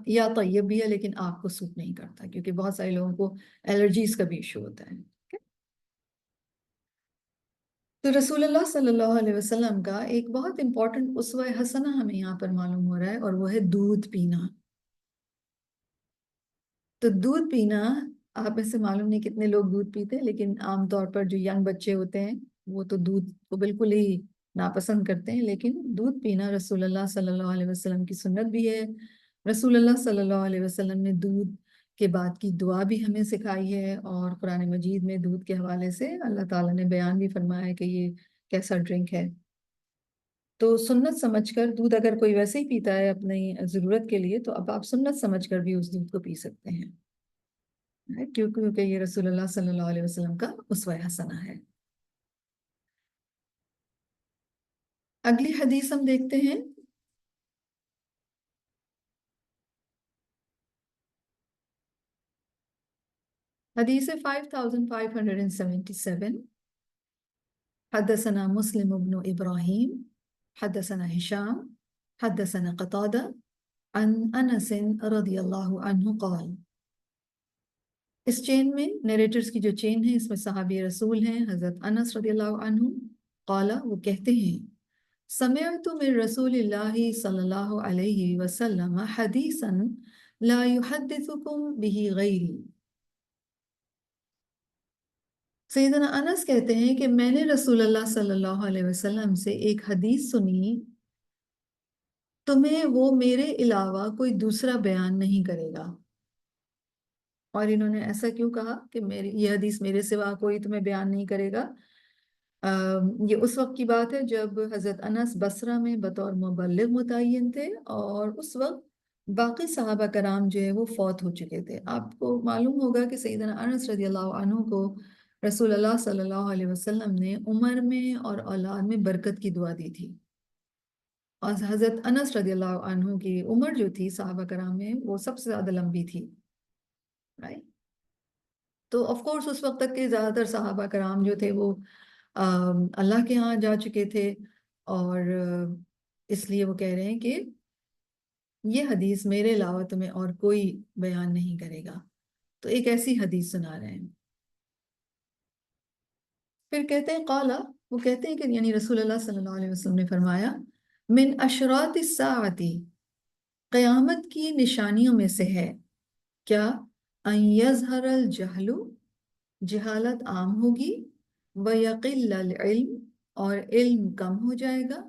یا طیب بھی ہے لیکن آپ کو سوٹ نہیں کرتا، کیونکہ بہت سارے لوگوں کو الرجیز کا بھی ایشو ہوتا ہے۔ تو رسول اللہ صلی اللہ علیہ وسلم کا ایک بہت امپورٹنٹ اسوہ حسنہ ہمیں یہاں پر معلوم ہو رہا ہے، اور وہ ہے دودھ پینا۔ تو دودھ پینا، آپ میں سے معلوم نہیں کتنے لوگ دودھ پیتے ہیں، لیکن عام طور پر جو ینگ بچے ہوتے ہیں وہ تو دودھ کو بالکل ہی ناپسند کرتے ہیں، لیکن دودھ پینا رسول اللہ صلی اللہ علیہ وسلم کی سنت بھی ہے۔ رسول اللہ صلی اللہ علیہ وسلم نے دودھ کے بعد کی دعا بھی ہمیں سکھائی ہے، اور قرآن مجید میں دودھ کے حوالے سے اللہ تعالیٰ نے بیان بھی فرمایا ہے کہ یہ کیسا ڈرنک ہے۔ تو سنت سمجھ کر دودھ، اگر کوئی ویسے ہی پیتا ہے اپنی ضرورت کے لیے، تو اب آپ سنت سمجھ کر بھی اس دودھ کو پی سکتے ہیں، کیونکہ یہ رسول اللہ صلی اللہ علیہ وسلم کا اسوہ حسنہ ہے۔ اگلی حدیث ہم دیکھتے ہیں، حدیث 5577، حدثنا مسلم بن ابراہیم، حدثنا ہشام، حدثنا قتادہ عن انس رضی اللہ عنہ قال۔ اس چین میں، نیریٹرز کی جو چین ہے، اس میں صحابی رسول ہیں حضرت انس رضی اللہ عنہ، قال، وہ کہتے ہیں، سمعت من رسول اللہ صلی اللہ علیہ وسلم حدیثا لا يحدثكم به غیری۔ سیدنا انس کہتے ہیں کہ میں نے رسول اللہ صلی اللہ علیہ وسلم سے ایک حدیث سنی، تمہیں وہ میرے علاوہ کوئی دوسرا بیان نہیں کرے گا۔ اور انہوں نے ایسا کیوں کہا کہ یہ حدیث میرے سوا کوئی تمہیں بیان نہیں کرے گا؟ یہ اس وقت کی بات ہے جب حضرت انس بصرہ میں بطور مبلغ متعین تھے، اور اس وقت باقی صحابہ کرام جو ہے وہ فوت ہو چکے تھے۔ آپ کو معلوم ہوگا کہ سیدنا انس رضی اللہ عنہ کو رسول اللہ صلی اللہ علیہ وسلم نے عمر میں اور اولاد میں برکت کی دعا دی تھی، اور حضرت انس رضی اللہ عنہ کی عمر جو تھی صحابہ کرام میں وہ سب سے زیادہ لمبی تھی، رائٹ۔ تو آف کورس اس وقت تک کے زیادہ تر صحابہ کرام جو تھے وہ اللہ کے ہاں جا چکے تھے، اور اس لیے وہ کہہ رہے ہیں کہ یہ حدیث میرے علاوہ تمہیں اور کوئی بیان نہیں کرے گا. تو ایک ایسی حدیث سنا رہے ہیں. پھر کہتے ہیں قالا، وہ کہتے ہیں کہ یعنی رسول اللہ صلی اللہ علیہ وسلم نے فرمایا من اشراط الساعتی، قیامت کی نشانیوں میں سے ہے کیا، ان یظہر الجہل، جہالت عام ہوگی، ویقل العلم، اور علم کم ہو جائے گا،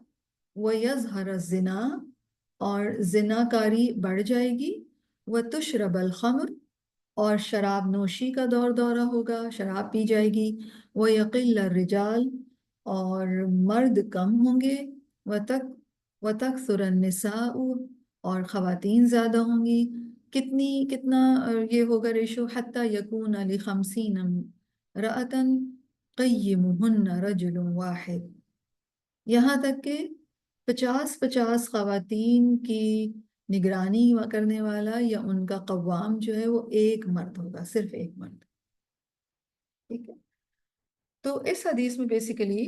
ویظہر الزنا، اور زنا کاری بڑھ جائے گی، وتشرب الخمر، اور شراب نوشی کا دور دورہ ہوگا، شراب پی جائے گی، ویقل الرجال، اور مرد کم ہوں گے، وتکثر النساء، اور خواتین زیادہ ہوں گی. کتنا یہ ہوگا ریشو، حتی یکون ل50 رأتن قیمہن رجل واحد، یہاں تک کہ 50 خواتین کی نگرانی کرنے والا یا ان کا قوام جو ہے وہ ایک مرد ہوگا، صرف ایک مرد. ٹھیک ہے. تو اس حدیث میں بیسیکلی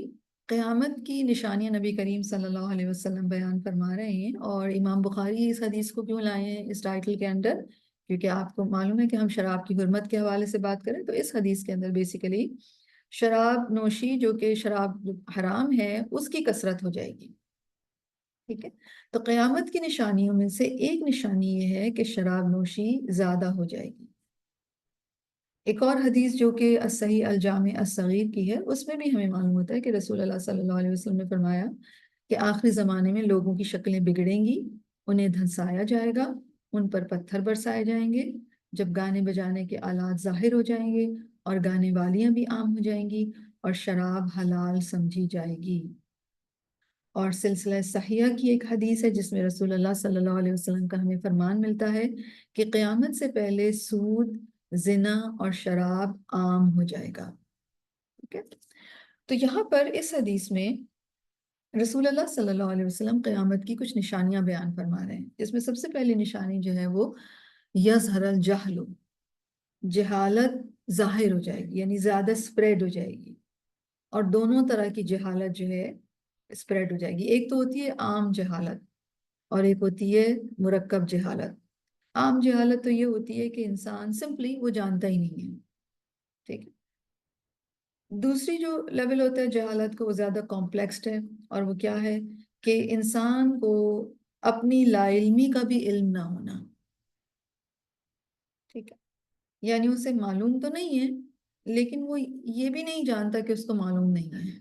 قیامت کی نشانیاں نبی کریم صلی اللہ علیہ وسلم بیان فرما رہے ہیں. اور امام بخاری اس حدیث کو کیوں لائے ہیں اس ٹائٹل کے اندر؟ کیونکہ آپ کو معلوم ہے کہ ہم شراب کی حرمت کے حوالے سے بات کریں تو اس حدیث کے اندر بیسیکلی شراب نوشی جو کہ شراب حرام ہے اس کی کثرت ہو جائے گی. ٹھیک ہے. تو قیامت کی نشانیوں میں سے ایک نشانی یہ ہے کہ شراب نوشی زیادہ ہو جائے گی. ایک اور حدیث جو کہ الصحیح الجامع الصغیر کی ہے، اس میں بھی ہمیں معلوم ہوتا ہے کہ رسول اللہ صلی اللہ علیہ وسلم نے فرمایا کہ آخری زمانے میں لوگوں کی شکلیں بگڑیں گی، انہیں دھنسایا جائے گا، ان پر پتھر برسائے جائیں گے، جب گانے بجانے کے آلات ظاہر ہو جائیں گے اور گانے والیاں بھی عام ہو جائیں گی اور شراب حلال سمجھی جائے گی. اور سلسلہ صحیحہ کی ایک حدیث ہے جس میں رسول اللہ صلی اللہ علیہ وسلم کا ہمیں فرمان ملتا ہے کہ قیامت سے پہلے سود، زنا اور شراب عام ہو جائے گا. ٹھیک ہے. تو یہاں پر اس حدیث میں رسول اللہ صلی اللہ علیہ وسلم قیامت کی کچھ نشانیاں بیان فرما رہے ہیں، جس میں سب سے پہلی نشانی جو ہے وہ یظہر الجہل، جہالت ظاہر ہو جائے گی، یعنی زیادہ سپریڈ ہو جائے گی. اور دونوں طرح کی جہالت جو ہے سپریڈ ہو جائے گی. ایک تو ہوتی ہے عام جہالت اور ایک ہوتی ہے مرکب جہالت. عام جہالت تو یہ ہوتی ہے کہ انسان سمپلی وہ جانتا ہی نہیں ہے. ٹھیک ہے. دوسری جو لیول ہوتا ہے جہالت کو وہ زیادہ کمپلیکسڈ ہے، اور وہ کیا ہے کہ انسان کو اپنی لا علمی کا بھی علم نہ ہونا. ٹھیک ہے. یعنی اسے معلوم تو نہیں ہے لیکن وہ یہ بھی نہیں جانتا کہ اس کو معلوم نہیں ہے.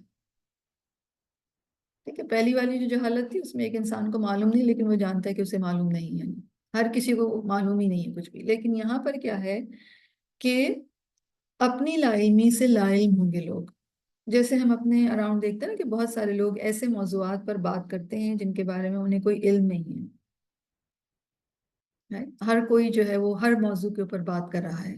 ٹھیک ہے. پہلی والی جو جہالت تھی اس میں ایک انسان کو معلوم نہیں لیکن وہ جانتا ہے کہ اسے معلوم نہیں ہے، ہر کسی کو معلوم ہی نہیں ہے کچھ بھی. لیکن یہاں پر کیا ہے کہ اپنی لا علمی سے لا علم ہوں گے لوگ. جیسے ہم اپنے اراؤنڈ دیکھتے ہیں نا کہ بہت سارے لوگ ایسے موضوعات پر بات کرتے ہیں جن کے بارے میں انہیں کوئی علم نہیں ہے. ہر کوئی جو ہے وہ ہر موضوع کے اوپر بات کر رہا ہے،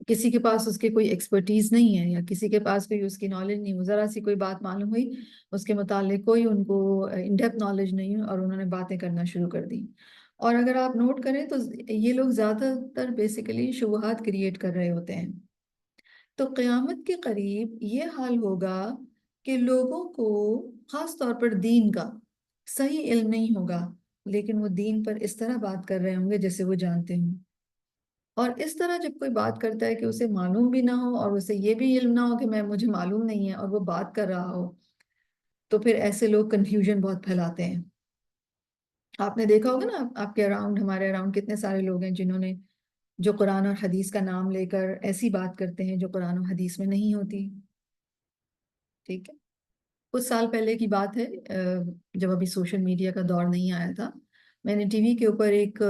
کسی کے پاس اس کے کوئی ایکسپرٹیز نہیں ہے یا کسی کے پاس کوئی اس کی نالج نہیں. وہ ذرا سی کوئی بات معلوم ہوئی اس کے متعلق کوئی ان کو ان ڈیپتھ نالج نہیں ہوئی اور انہوں نے باتیں کرنا شروع کر دی. اور اگر آپ نوٹ کریں تو یہ لوگ زیادہ تر بیسیکلی شبہات کریٹ کر رہے ہوتے ہیں. تو قیامت کے قریب یہ حال ہوگا کہ لوگوں کو خاص طور پر دین کا صحیح علم نہیں ہوگا لیکن وہ دین پر اس طرح بات کر رہے ہوں گے جیسے وہ جانتے ہوں. اور اس طرح جب کوئی بات کرتا ہے کہ اسے معلوم بھی نہ ہو اور اسے یہ بھی علم نہ ہو کہ مجھے معلوم نہیں ہے اور وہ بات کر رہا ہو، تو پھر ایسے لوگ کنفیوژن بہت پھیلاتے ہیں. آپ نے دیکھا ہوگا نا آپ کے اراؤنڈ، ہمارے اراؤنڈ کتنے سارے لوگ ہیں جنہوں نے جو قرآن اور حدیث کا نام لے کر ایسی بات کرتے ہیں جو قرآن اور حدیث میں نہیں ہوتی. ٹھیک ہے. کچھ سال پہلے کی بات ہے، جب ابھی سوشل میڈیا کا دور نہیں آیا تھا، میں نے ٹی وی کے اوپر ایک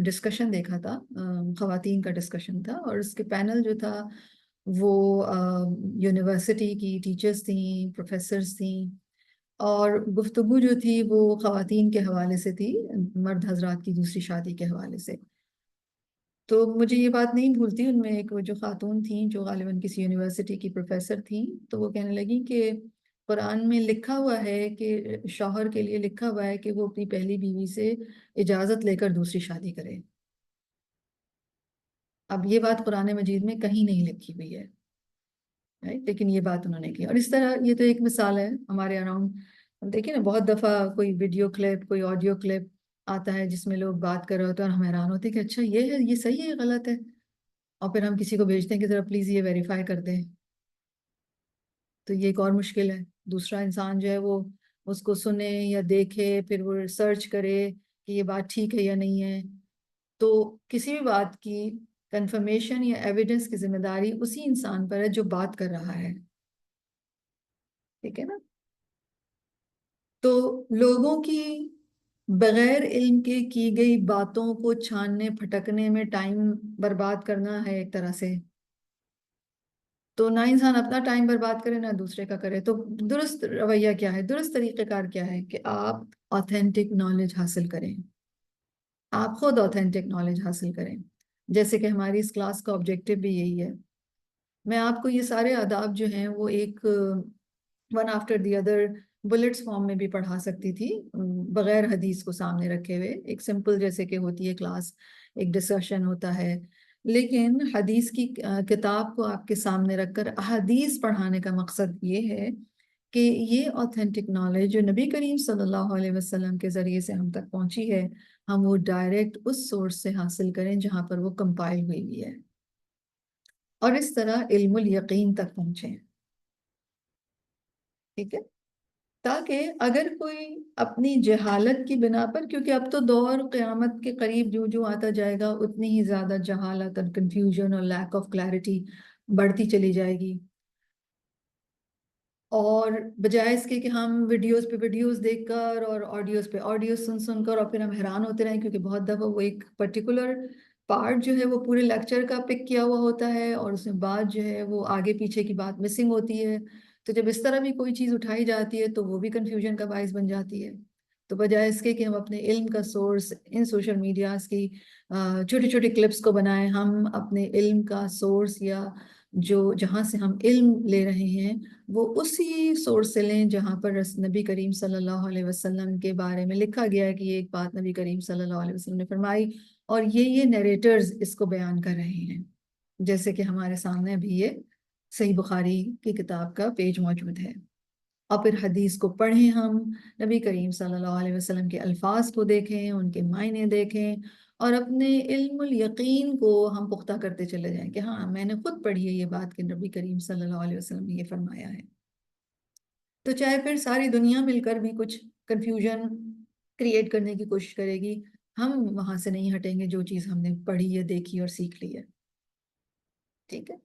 ڈسکشن دیکھا تھا، خواتین کا ڈسکشن تھا، اور اس کے پینل جو تھا وہ یونیورسٹی کی ٹیچرز تھیں، پروفیسرز تھیں، اور گفتگو جو تھی وہ خواتین کے حوالے سے تھی، مرد حضرات کی دوسری شادی کے حوالے سے. تو مجھے یہ بات نہیں بھولتی، ان میں ایک وہ جو خاتون تھیں جو غالباً کسی یونیورسٹی کی پروفیسر تھیں، تو وہ کہنے لگی کہ قرآن میں لکھا ہوا ہے کہ شوہر کے لیے لکھا ہوا ہے کہ وہ اپنی پہلی بیوی سے اجازت لے کر دوسری شادی کرے. اب یہ بات قرآن مجید میں کہیں نہیں لکھی ہوئی ہے، لیکن یہ بات انہوں نے کی. اور اس طرح یہ تو ایک مثال ہے ہمارے اراؤنڈ. دیکھیں نا بہت دفعہ کوئی ویڈیو کلپ، کوئی آڈیو کلپ آتا ہے جس میں لوگ بات کر رہے ہوتے ہیں اور ہم حیران ہوتے ہیں کہ اچھا یہ ہے، یہ صحیح ہے، غلط ہے، اور پھر ہم کسی کو بھیجتے ہیں کہ ذرا پلیز یہ ویریفائی کر دیں. تو یہ ایک اور مشکل ہے. دوسرا انسان جو ہے وہ اس کو سنے یا دیکھے، پھر وہ ریسرچ کرے کہ یہ بات ٹھیک ہے یا نہیں ہے. تو کسی بھی بات کی کنفرمیشن یا ایویڈنس کی ذمہ داری اسی انسان پر ہے جو بات کر رہا ہے. ٹھیک ہے نا؟ تو لوگوں کی بغیر علم کے کی گئی باتوں کو چھاننے پھٹکنے میں ٹائم برباد کرنا ہے ایک طرح سے. تو نہ انسان اپنا ٹائم برباد کرے نہ دوسرے کا کرے. تو درست رویہ کیا ہے، درست طریقہ کار کیا ہے کہ آپ آتھینٹک نالج حاصل کریں، آپ خود آتھینٹک نالج حاصل کریں. جیسے کہ ہماری اس کلاس کا آبجیکٹو بھی یہی ہے. میں آپ کو یہ سارے آداب جو ہیں وہ ایک one after the other bullets form میں بھی پڑھا سکتی تھی، بغیر حدیث کو سامنے رکھے ہوئے. ایک سمپل جیسے کہ ہوتی ہے کلاس، ایک ڈسکشن ہوتا ہے، لیکن حدیث کی کتاب کو آپ کے سامنے رکھ کر احادیث پڑھانے کا مقصد یہ ہے کہ یہ آتھینٹک نالج جو نبی کریم صلی اللہ علیہ وسلم کے ذریعے سے ہم تک پہنچی ہے، ہم وہ ڈائریکٹ اس سورس سے حاصل کریں جہاں پر وہ کمپائل ہوئی ہوئی ہے، اور اس طرح علم الیقین تک پہنچیں. ٹھیک ہے؟ تاکہ اگر کوئی اپنی جہالت کی بنا پر، کیونکہ اب تو دور قیامت کے قریب جو جو آتا جائے گا اتنی ہی زیادہ جہالت اور کنفیوژن اور لیک آف کلیئرٹی بڑھتی چلی جائے گی، اور بجائے اس کے کہ ہم ویڈیوز پہ ویڈیوز دیکھ کر اور آڈیوز پہ آڈیوز سن سن کر اور پھر ہم حیران ہوتے رہیں، کیونکہ بہت دفعہ وہ ایک پرٹیکولر پارٹ جو ہے وہ پورے لیکچر کا پک کیا ہوا ہوتا ہے اور اس میں بات جو ہے وہ آگے پیچھے کی بات مسنگ ہوتی ہے. تو جب اس طرح بھی کوئی چیز اٹھائی جاتی ہے تو وہ بھی کنفیوژن کا باعث بن جاتی ہے. تو بجائے اس کے کہ ہم اپنے علم کا سورس ان سوشل میڈیاز کی چھوٹی چھوٹی کلپس کو بنائیں، ہم اپنے علم کا سورس یا جو جہاں سے ہم علم لے رہے ہیں وہ اسی سورس سے لیں جہاں پر نبی کریم صلی اللہ علیہ وسلم کے بارے میں لکھا گیا ہے کہ یہ ایک بات نبی کریم صلی اللہ علیہ وسلم نے فرمائی، اور یہ نیریٹرز اس کو بیان کر رہے ہیں. جیسے کہ ہمارے سامنے ابھی یہ صحیح بخاری کی کتاب کا پیج موجود ہے. اور پھر حدیث کو پڑھیں، ہم نبی کریم صلی اللہ علیہ وسلم کے الفاظ کو دیکھیں، ان کے معنی دیکھیں، اور اپنے علم الیقین کو ہم پختہ کرتے چلے جائیں کہ ہاں میں نے خود پڑھی ہے یہ بات کہ نبی کریم صلی اللہ علیہ وسلم نے یہ فرمایا ہے. تو چاہے پھر ساری دنیا مل کر بھی کچھ کنفیوژن کریٹ کرنے کی کوشش کرے گی، ہم وہاں سے نہیں ہٹیں گے جو چیز ہم نے پڑھی ہے، دیکھی اور سیکھ لی ہے. ٹھیک ہے؟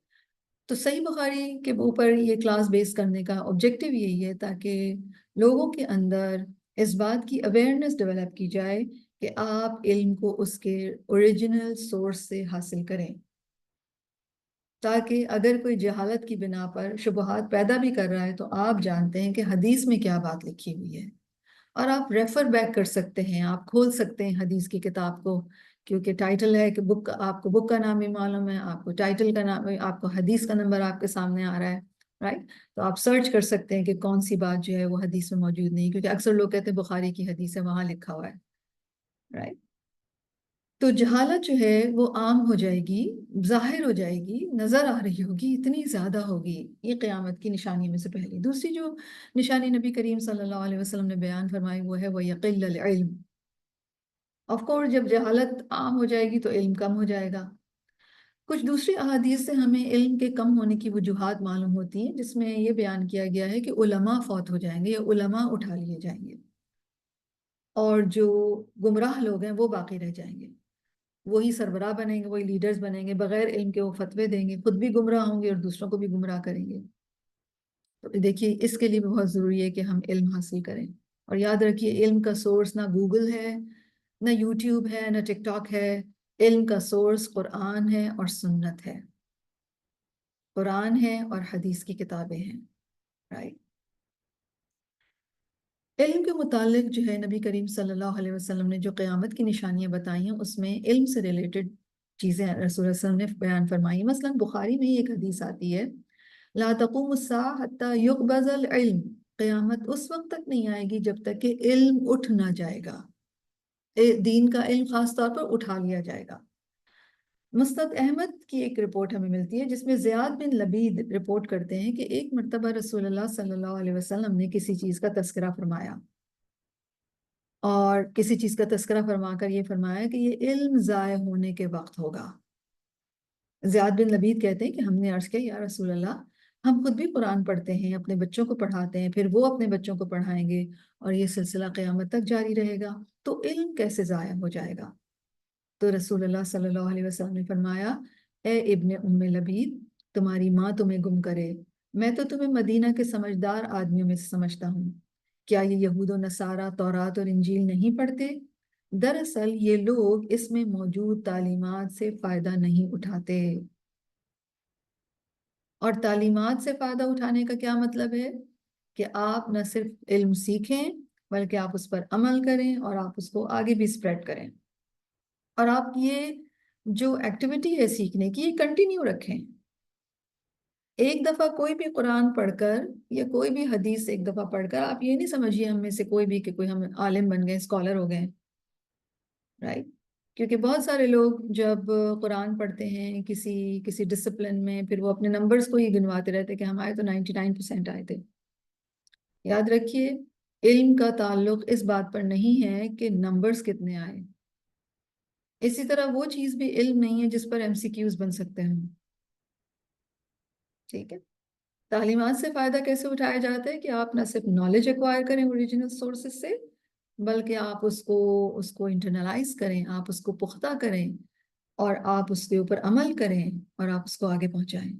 تو صحیح بخاری کے اوپر یہ کلاس بیس کرنے کا آبجیکٹو یہی ہے تاکہ لوگوں کے اندر اس بات کی اویئرنیس ڈیولپ کی جائے کہ آپ علم کو اس کے اوریجنل سورس سے حاصل کریں، تاکہ اگر کوئی جہالت کی بنا پر شبہات پیدا بھی کر رہا ہے تو آپ جانتے ہیں کہ حدیث میں کیا بات لکھی ہوئی ہے، اور آپ ریفر بیک کر سکتے ہیں، آپ کھول سکتے ہیں حدیث کی کتاب کو، کیونکہ ٹائٹل ہے کہ بک، آپ کو بک کا نام بھی معلوم ہے، آپ کو ٹائٹل کا نام، آپ کو حدیث کا نمبر آپ کے سامنے آ رہا ہے، رائٹ؟ تو آپ سرچ کر سکتے ہیں کہ کون سی بات جو ہے وہ حدیث میں موجود نہیں، کیونکہ اکثر لوگ کہتے ہیں بخاری کی حدیث ہے وہاں لکھا ہوا ہے، رائٹ؟ تو جہالت جو ہے وہ عام ہو جائے گی، ظاہر ہو جائے گی، نظر آ رہی ہوگی، اتنی زیادہ ہوگی. یہ قیامت کی نشانی میں سے پہلی. دوسری جو نشانی نبی کریم صلی اللہ علیہ وسلم نے بیان فرمائی وہ ہے وَيَقِلَّ الْعِلْمُ. آف کورس جب جہالت عام ہو جائے گی تو علم کم ہو جائے گا. کچھ دوسری احادیث سے ہمیں علم کے کم ہونے کی وجوہات معلوم ہوتی ہیں، جس میں یہ بیان کیا گیا ہے کہ علماء فوت ہو جائیں گے یا علماء اٹھا لیے جائیں گے، اور جو گمراہ لوگ ہیں وہ باقی رہ جائیں گے. وہی سربراہ بنیں گے، وہی لیڈرز بنیں گے، بغیر علم کے وہ فتوے دیں گے، خود بھی گمراہ ہوں گے اور دوسروں کو بھی گمراہ کریں گے. تو دیکھیے اس کے لیے بہت ضروری ہے کہ ہم علم حاصل کریں. اور یاد رکھیے علم کا سورس نہ گوگل ہے، نہ یوٹیوب ہے، نہ ٹک ٹاک ہے. علم کا سورس قرآن ہے اور سنت ہے، قرآن ہے اور حدیث کی کتابیں ہیں، رائٹ؟ علم کے متعلق جو ہے نبی کریم صلی اللہ علیہ وسلم نے جو قیامت کی نشانیاں بتائی ہیں اس میں علم سے ریلیٹڈ چیزیں رسول اللہ صلی اللہ علیہ وسلم نے بیان فرمائی. مثلا بخاری میں ایک حدیث آتی ہے لا تقوم الساعة حتى يقبض العلم. قیامت اس وقت تک نہیں آئے گی جب تک کہ علم اٹھ نہ جائے گا، دین کا علم خاص طور پر اٹھا لیا جائے گا. مستد احمد کی ایک رپورٹ ہمیں ملتی ہے جس میں زیاد بن لبید رپورٹ کرتے ہیں کہ ایک مرتبہ رسول اللہ صلی اللہ علیہ وسلم نے کسی چیز کا تذکرہ فرمایا اور کسی چیز کا تذکرہ فرما کر یہ فرمایا کہ یہ علم ضائع ہونے کے وقت ہوگا۔ زیاد بن لبید کہتے ہیں کہ ہم نے عرض کیا یا رسول اللہ، ہم خود بھی قرآن پڑھتے ہیں، اپنے بچوں کو پڑھاتے ہیں، پھر وہ اپنے بچوں کو پڑھائیں گے اور یہ سلسلہ قیامت تک جاری رہے گا، تو علم کیسے ضائع ہو جائے گا؟ تو رسول اللہ صلی اللہ علیہ وسلم نے فرمایا، اے ابن ام لبید، تمہاری ماں تمہیں گم کرے، میں تو تمہیں مدینہ کے سمجھدار آدمیوں میں سے سمجھتا ہوں۔ کیا یہ یہود و نصارہ تورات اور انجیل نہیں پڑھتے؟ دراصل یہ لوگ اس میں موجود تعلیمات سے فائدہ نہیں اٹھاتے۔ اور تعلیمات سے فائدہ اٹھانے کا کیا مطلب ہے؟ کہ آپ نہ صرف علم سیکھیں بلکہ آپ اس پر عمل کریں اور آپ اس کو آگے بھی سپریڈ کریں، اور آپ یہ جو ایکٹیویٹی ہے سیکھنے کی یہ کنٹینیو رکھیں۔ ایک دفعہ کوئی بھی قرآن پڑھ کر یا کوئی بھی حدیث ایک دفعہ پڑھ کر آپ یہ نہیں سمجھیے ہم میں سے کوئی بھی کہ کوئی ہم عالم بن گئے، اسکالر ہو گئے، رائٹ؟ کیونکہ بہت سارے لوگ جب قرآن پڑھتے ہیں کسی ڈسپلن میں، پھر وہ اپنے نمبرز کو ہی گنواتے رہتے کہ ہم آئے تو 99% آئے تھے۔ یاد رکھیے، علم کا تعلق اس بات پر نہیں ہے کہ نمبرز کتنے آئے، اسی طرح وہ چیز بھی علم نہیں ہے جس پر MCQs بن سکتے ہیں۔ ٹھیک ہے؟ تعلیمات سے فائدہ کیسے اٹھایا جاتا ہے کہ آپ نہ صرف نالج ایکوائر کریں اوریجنل سورسز سے، بلکہ آپ اس کو انٹرنلائز کریں، آپ اس کو پختہ کریں اور آپ اس کے اوپر عمل کریں اور آپ اس کو آگے پہنچائیں۔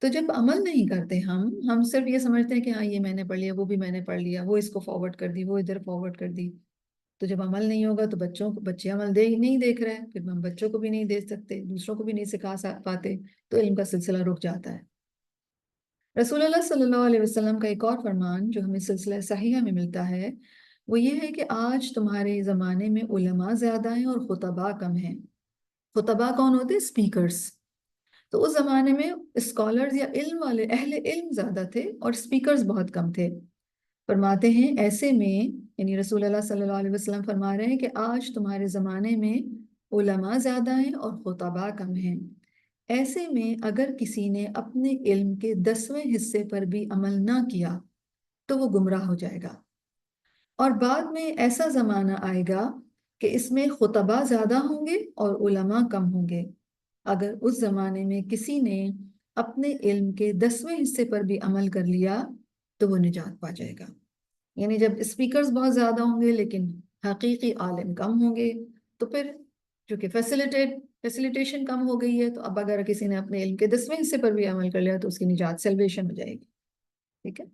تو جب عمل نہیں کرتے ہم صرف یہ سمجھتے ہیں کہ ہاں یہ میں نے پڑھ لیا، وہ بھی میں نے پڑھ لیا، وہ اس کو فارورڈ کر دی، وہ ادھر فارورڈ کر دی، تو جب عمل نہیں ہوگا تو بچے عمل نہیں دیکھ رہے ہیں، پھر ہم بچوں کو بھی نہیں دیکھ سکتے، دوسروں کو بھی نہیں سکھا پاتے، تو علم کا سلسلہ رک جاتا ہے۔ رسول اللہ صلی اللہ علیہ وسلم کا ایک اور فرمان جو ہمیں سلسلہ صحیحہ میں ملتا ہے وہ یہ ہے کہ آج تمہارے زمانے میں علماء زیادہ ہیں اور خطباء کم ہیں۔ خطباء کون ہوتے؟ اسپیکرز۔ تو اس زمانے میں اسکالرز یا علم والے اہل علم زیادہ تھے اور اسپیکرز بہت کم تھے۔ فرماتے ہیں ایسے میں، یعنی رسول اللہ صلی اللہ علیہ وسلم فرما رہے ہیں کہ آج تمہارے زمانے میں علماء زیادہ ہیں اور خطباء کم ہیں، ایسے میں اگر کسی نے اپنے علم کے 10ویں حصے پر بھی عمل نہ کیا تو وہ گمراہ ہو جائے گا، اور بعد میں ایسا زمانہ آئے گا کہ اس میں خطباء زیادہ ہوں گے اور علماء کم ہوں گے۔ اگر اس زمانے میں کسی نے اپنے علم کے 10ویں حصے پر بھی عمل کر لیا تو وہ نجات پا جائے گا۔ یعنی جب اسپیکرز بہت زیادہ ہوں گے لیکن حقیقی عالم کم ہوں گے، تو پھر چونکہ فیسیلیٹیشن کم ہو گئی ہے، تو اب اگر کسی نے اپنے علم کے 10ویں حصے پر بھی عمل کر لیا تو اس کی نجات سیلویشن ہو جائے گی۔ ٹھیک ہے؟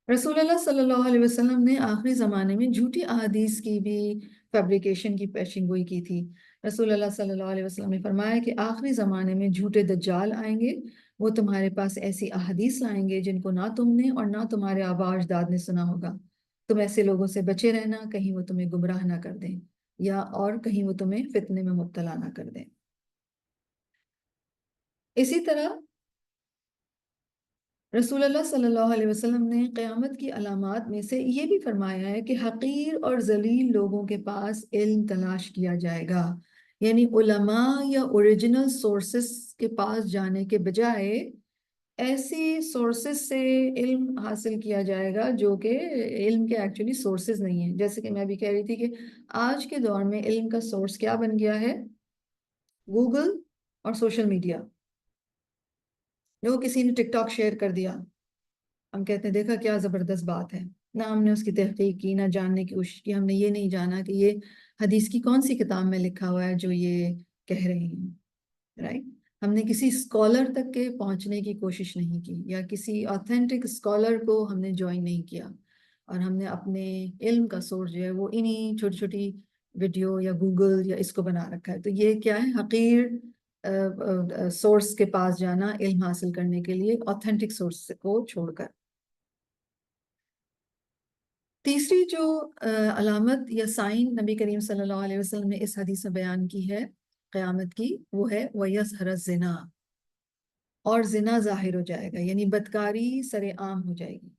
رسول اللہ صلی اللہ علیہ وسلم نے آخری زمانے میں جھوٹی احادیث کی بھی فیبریکیشن کی پیشن گوئی کی تھی۔ رسول اللہ صلی اللہ علیہ وسلم نے فرمایا کہ آخری زمانے میں جھوٹے دجال آئیں گے، وہ تمہارے پاس ایسی احادیث لائیں گے جن کو نہ تم نے اور نہ تمہارے آبا اجداد نے سنا ہوگا۔ تم ایسے لوگوں سے بچے رہنا، کہیں وہ تمہیں گمراہ نہ کر دیں یا اور کہیں وہ تمہیں فتنے میں مبتلا نہ کر دیں۔ اسی طرح رسول اللہ صلی اللہ علیہ وسلم نے قیامت کی علامات میں سے یہ بھی فرمایا ہے کہ حقیر اور ذلیل لوگوں کے پاس علم تلاش کیا جائے گا، یعنی علماء یا اوریجنل سورسز کے پاس جانے کے بجائے ایسی سورسز سے علم حاصل کیا جائے گا جو کہ علم کے ایکچولی سورسز نہیں ہیں۔ جیسے کہ میں بھی کہہ رہی تھی کہ آج کے دور میں علم کا سورس کیا بن گیا ہے؟ گوگل اور سوشل میڈیا۔ جو کسی نے ٹک ٹاک شیئر کر دیا، ہم کہتے ہیں دیکھا کیا زبردست بات ہے، نہ ہم نے اس کی تحقیق کی، نہ جاننے کی کوشش کی، ہم نے یہ نہیں جانا کہ یہ حدیث کی کون سی کتاب میں لکھا ہوا ہے جو یہ کہہ رہے ہیں، رائٹ؟ ہم نے کسی اسکالر تک کے پہنچنے کی کوشش نہیں کی یا کسی آتھینٹک اسکالر کو ہم نے جوائن نہیں کیا، اور ہم نے اپنے علم کا سورس جو ہے وہ انہی چھوٹی چھوٹی ویڈیو یا گوگل یا اس کو بنا رکھا ہے۔ تو یہ کیا ہے؟ حقیر سورس کے پاس جانا علم حاصل کرنے کے لیے، آتھینٹک سورس کو چھوڑ کر۔ تیسری جو علامت یا سائن نبی کریم صلی اللہ علیہ وسلم نے اس حدیث میں بیان کی ہے قیامت کی، وہ ہے وَيَظْهَرَ الزِّنَا، اور زنا ظاہر ہو جائے گا، یعنی بدکاری سر عام ہو جائے گی۔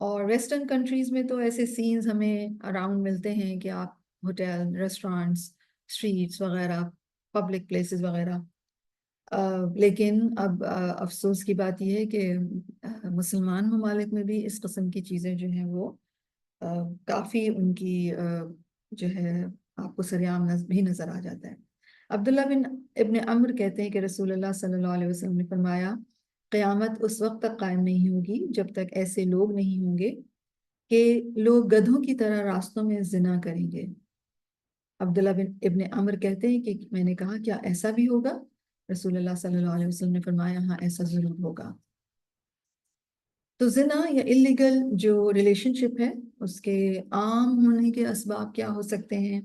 اور ویسٹرن کنٹریز میں تو ایسے سینز ہمیں اراؤنڈ ملتے ہیں کہ آپ ہوٹل، ریسٹورانٹس، اسٹریٹس وغیرہ، پبلک پلیسز وغیرہ، لیکن اب افسوس کی بات یہ ہے کہ مسلمان ممالک میں بھی اس قسم کی چیزیں جو ہیں وہ کافی ان کی جو ہے آپ کو سریعام بھی نظر آ جاتا ہے۔ عبداللہ بن ابن عمر کہتے ہیں کہ رسول اللہ صلی اللہ علیہ وسلم نے فرمایا قیامت اس وقت تک قائم نہیں ہوگی جب تک ایسے لوگ نہیں ہوں گے کہ لوگ گدھوں کی طرح راستوں میں زنا کریں گے۔ عبداللہ بن ابن عمر کہتے ہیں کہ میں نے کہا کیا ایسا بھی ہوگا؟ رسول اللہ صلی اللہ علیہ وسلم نے فرمایا ہاں ایسا ضرور ہوگا۔ تو زنا یا اللیگل جو ریلیشن شپ ہے اس کے عام ہونے کے اسباب کیا ہو سکتے ہیں؟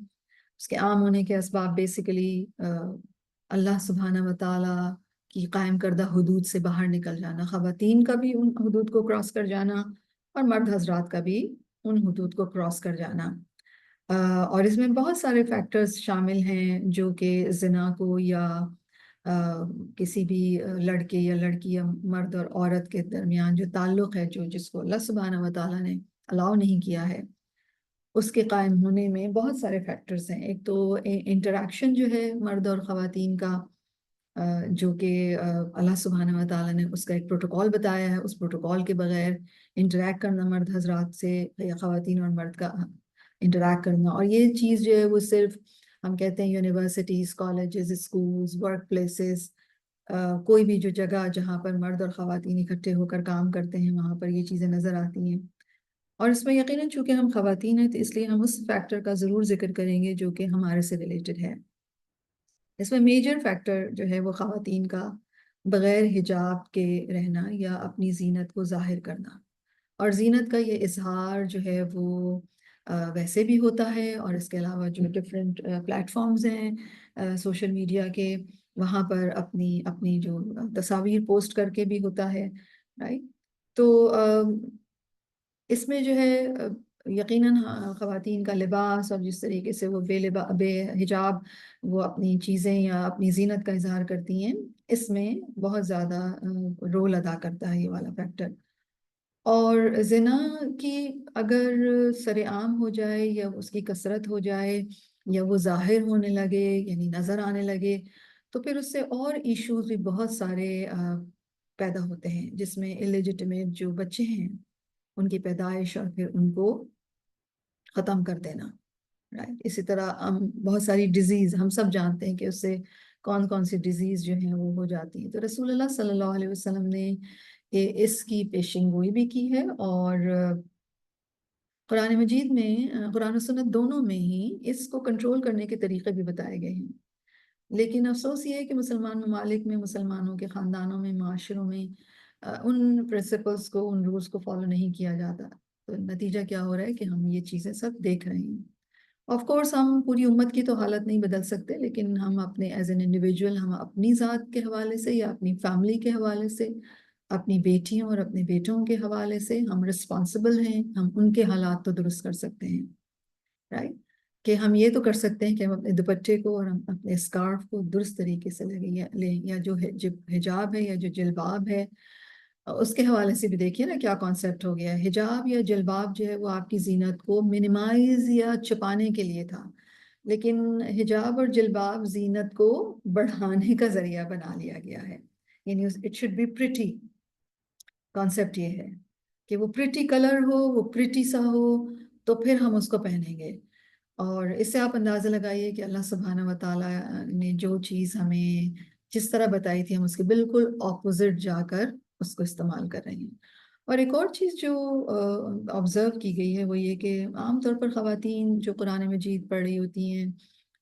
اس کے عام ہونے کے اسباب بیسیکلی اللہ سبحانہ و تعالیٰ کی قائم کردہ حدود سے باہر نکل جانا، خواتین کا بھی ان حدود کو کراس کر جانا اور مرد حضرات کا بھی ان حدود کو کراس کر جانا۔ اور اس میں بہت سارے فیکٹرز شامل ہیں جو کہ زنا کو یا کسی بھی لڑکے یا لڑکی یا مرد اور عورت کے درمیان جو تعلق ہے جس کو اللہ سبحانہ و تعالیٰ نے الاؤ نہیں کیا ہے اس کے قائم ہونے میں بہت سارے فیکٹرز ہیں۔ ایک تو انٹریکشن جو ہے مرد اور خواتین کا جو کہ اللہ سبحانہ و تعالیٰ نے اس کا ایک پروٹوکول بتایا ہے، اس پروٹوکول کے بغیر انٹریکٹ کرنا مرد حضرات سے یا خواتین اور مرد کا انٹریکٹ کرنا، اور یہ چیز جو ہے وہ صرف ہم کہتے ہیں universities, colleges, schools, work places, کوئی بھی جو جگہ جہاں پر مرد اور خواتین اکٹھے ہو کر کام کرتے ہیں وہاں پر یہ چیزیں نظر آتی ہیں۔ اور اس میں یقیناً چونکہ ہم خواتین ہیں تو اس لیے ہم اس فیکٹر کا ضرور ذکر کریں گے جو کہ ہمارے سے ریلیٹڈ ہے۔ اس میں میجر فیکٹر جو ہے وہ خواتین کا بغیر حجاب کے رہنا یا اپنی زینت کو ظاہر کرنا، اور زینت کا یہ اظہار جو ہے وہ ویسے بھی ہوتا ہے، اور اس کے علاوہ جو ڈفرینٹ پلیٹ فارمز ہیں سوشل میڈیا کے وہاں پر اپنی جو تصاویر پوسٹ کر کے بھی ہوتا ہے، رائٹ؟ تو اس میں جو ہے یقیناً خواتین کا لباس اور جس طریقے سے وہ بے حجاب وہ اپنی چیزیں یا اپنی زینت کا اظہار کرتی ہیں اس میں بہت زیادہ رول ادا کرتا ہے یہ والا فیکٹر۔ اور زنا کی اگر سر عام ہو جائے یا اس کی کثرت ہو جائے یا وہ ظاہر ہونے لگے یعنی نظر آنے لگے تو پھر اس سے اور ایشوز بھی بہت سارے پیدا ہوتے ہیں، جس میں الیجٹمیٹ جو بچے ہیں ان کی پیدائش اور پھر ان کو ختم کر دینا، رائٹ؟ اسی طرح بہت ساری ڈیزیز ہم سب جانتے ہیں کہ اس سے کون کون سی ڈیزیز جو ہیں وہ ہو جاتی ہیں۔ تو رسول اللہ صلی اللہ علیہ وسلم نے اس کی پیشن گوئی بھی کی ہے، اور قرآن مجید میں قرآن و سنت دونوں میں ہی اس کو کنٹرول کرنے کے طریقے بھی بتائے گئے ہیں۔ لیکن افسوس یہ ہے کہ مسلمان ممالک میں، مسلمانوں کے خاندانوں میں، معاشروں میں ان پرنسپلز کو، ان رولز کو فالو نہیں کیا جاتا، تو نتیجہ کیا ہو رہا ہے کہ ہم یہ چیزیں سب دیکھ رہے ہیں۔ آف کورس ہم پوری امت کی تو حالت نہیں بدل سکتے، لیکن ہم اپنے ایز این انڈیویجول ہم اپنی ذات کے حوالے سے یا اپنی فیملی کے حوالے سے، اپنی بیٹیوں اور اپنے بیٹوں کے حوالے سے ہم رسپانسبل ہیں، ہم ان کے حالات تو درست کر سکتے ہیں، رائٹ؟ کہ ہم یہ تو کر سکتے ہیں کہ ہم اپنے دوپٹے کو اور ہم اپنے اسکارف کو درست طریقے سے لیں، یا جو حجاب ہے یا جو جلباب ہے اس کے حوالے سے بھی دیکھیے نا کیا کانسیپٹ ہو گیا ہے۔ حجاب یا جلباب جو ہے وہ آپ کی زینت کو منیمائز یا چھپانے کے لیے تھا، لیکن حجاب اور جلباب زینت کو بڑھانے کا ذریعہ بنا لیا گیا ہے، یعنی it should be pretty. Concept یہ ہے کہ وہ پریٹی کلر ہو، وہ پریٹی سا ہو تو پھر ہم اس کو پہنیں گے۔ اور اس سے آپ اندازہ لگائیے کہ اللہ سبحانہ و تعالیٰ نے جو چیز ہمیں جس طرح بتائی تھی ہم اس کے بالکل اپوزٹ جا کر اس کو استعمال کر رہے ہیں۔ اور ایک اور چیز جو آبزرو کی گئی ہے وہ یہ کہ عام طور پر خواتین جو قرآن مجید پڑھ رہی ہوتی ہیں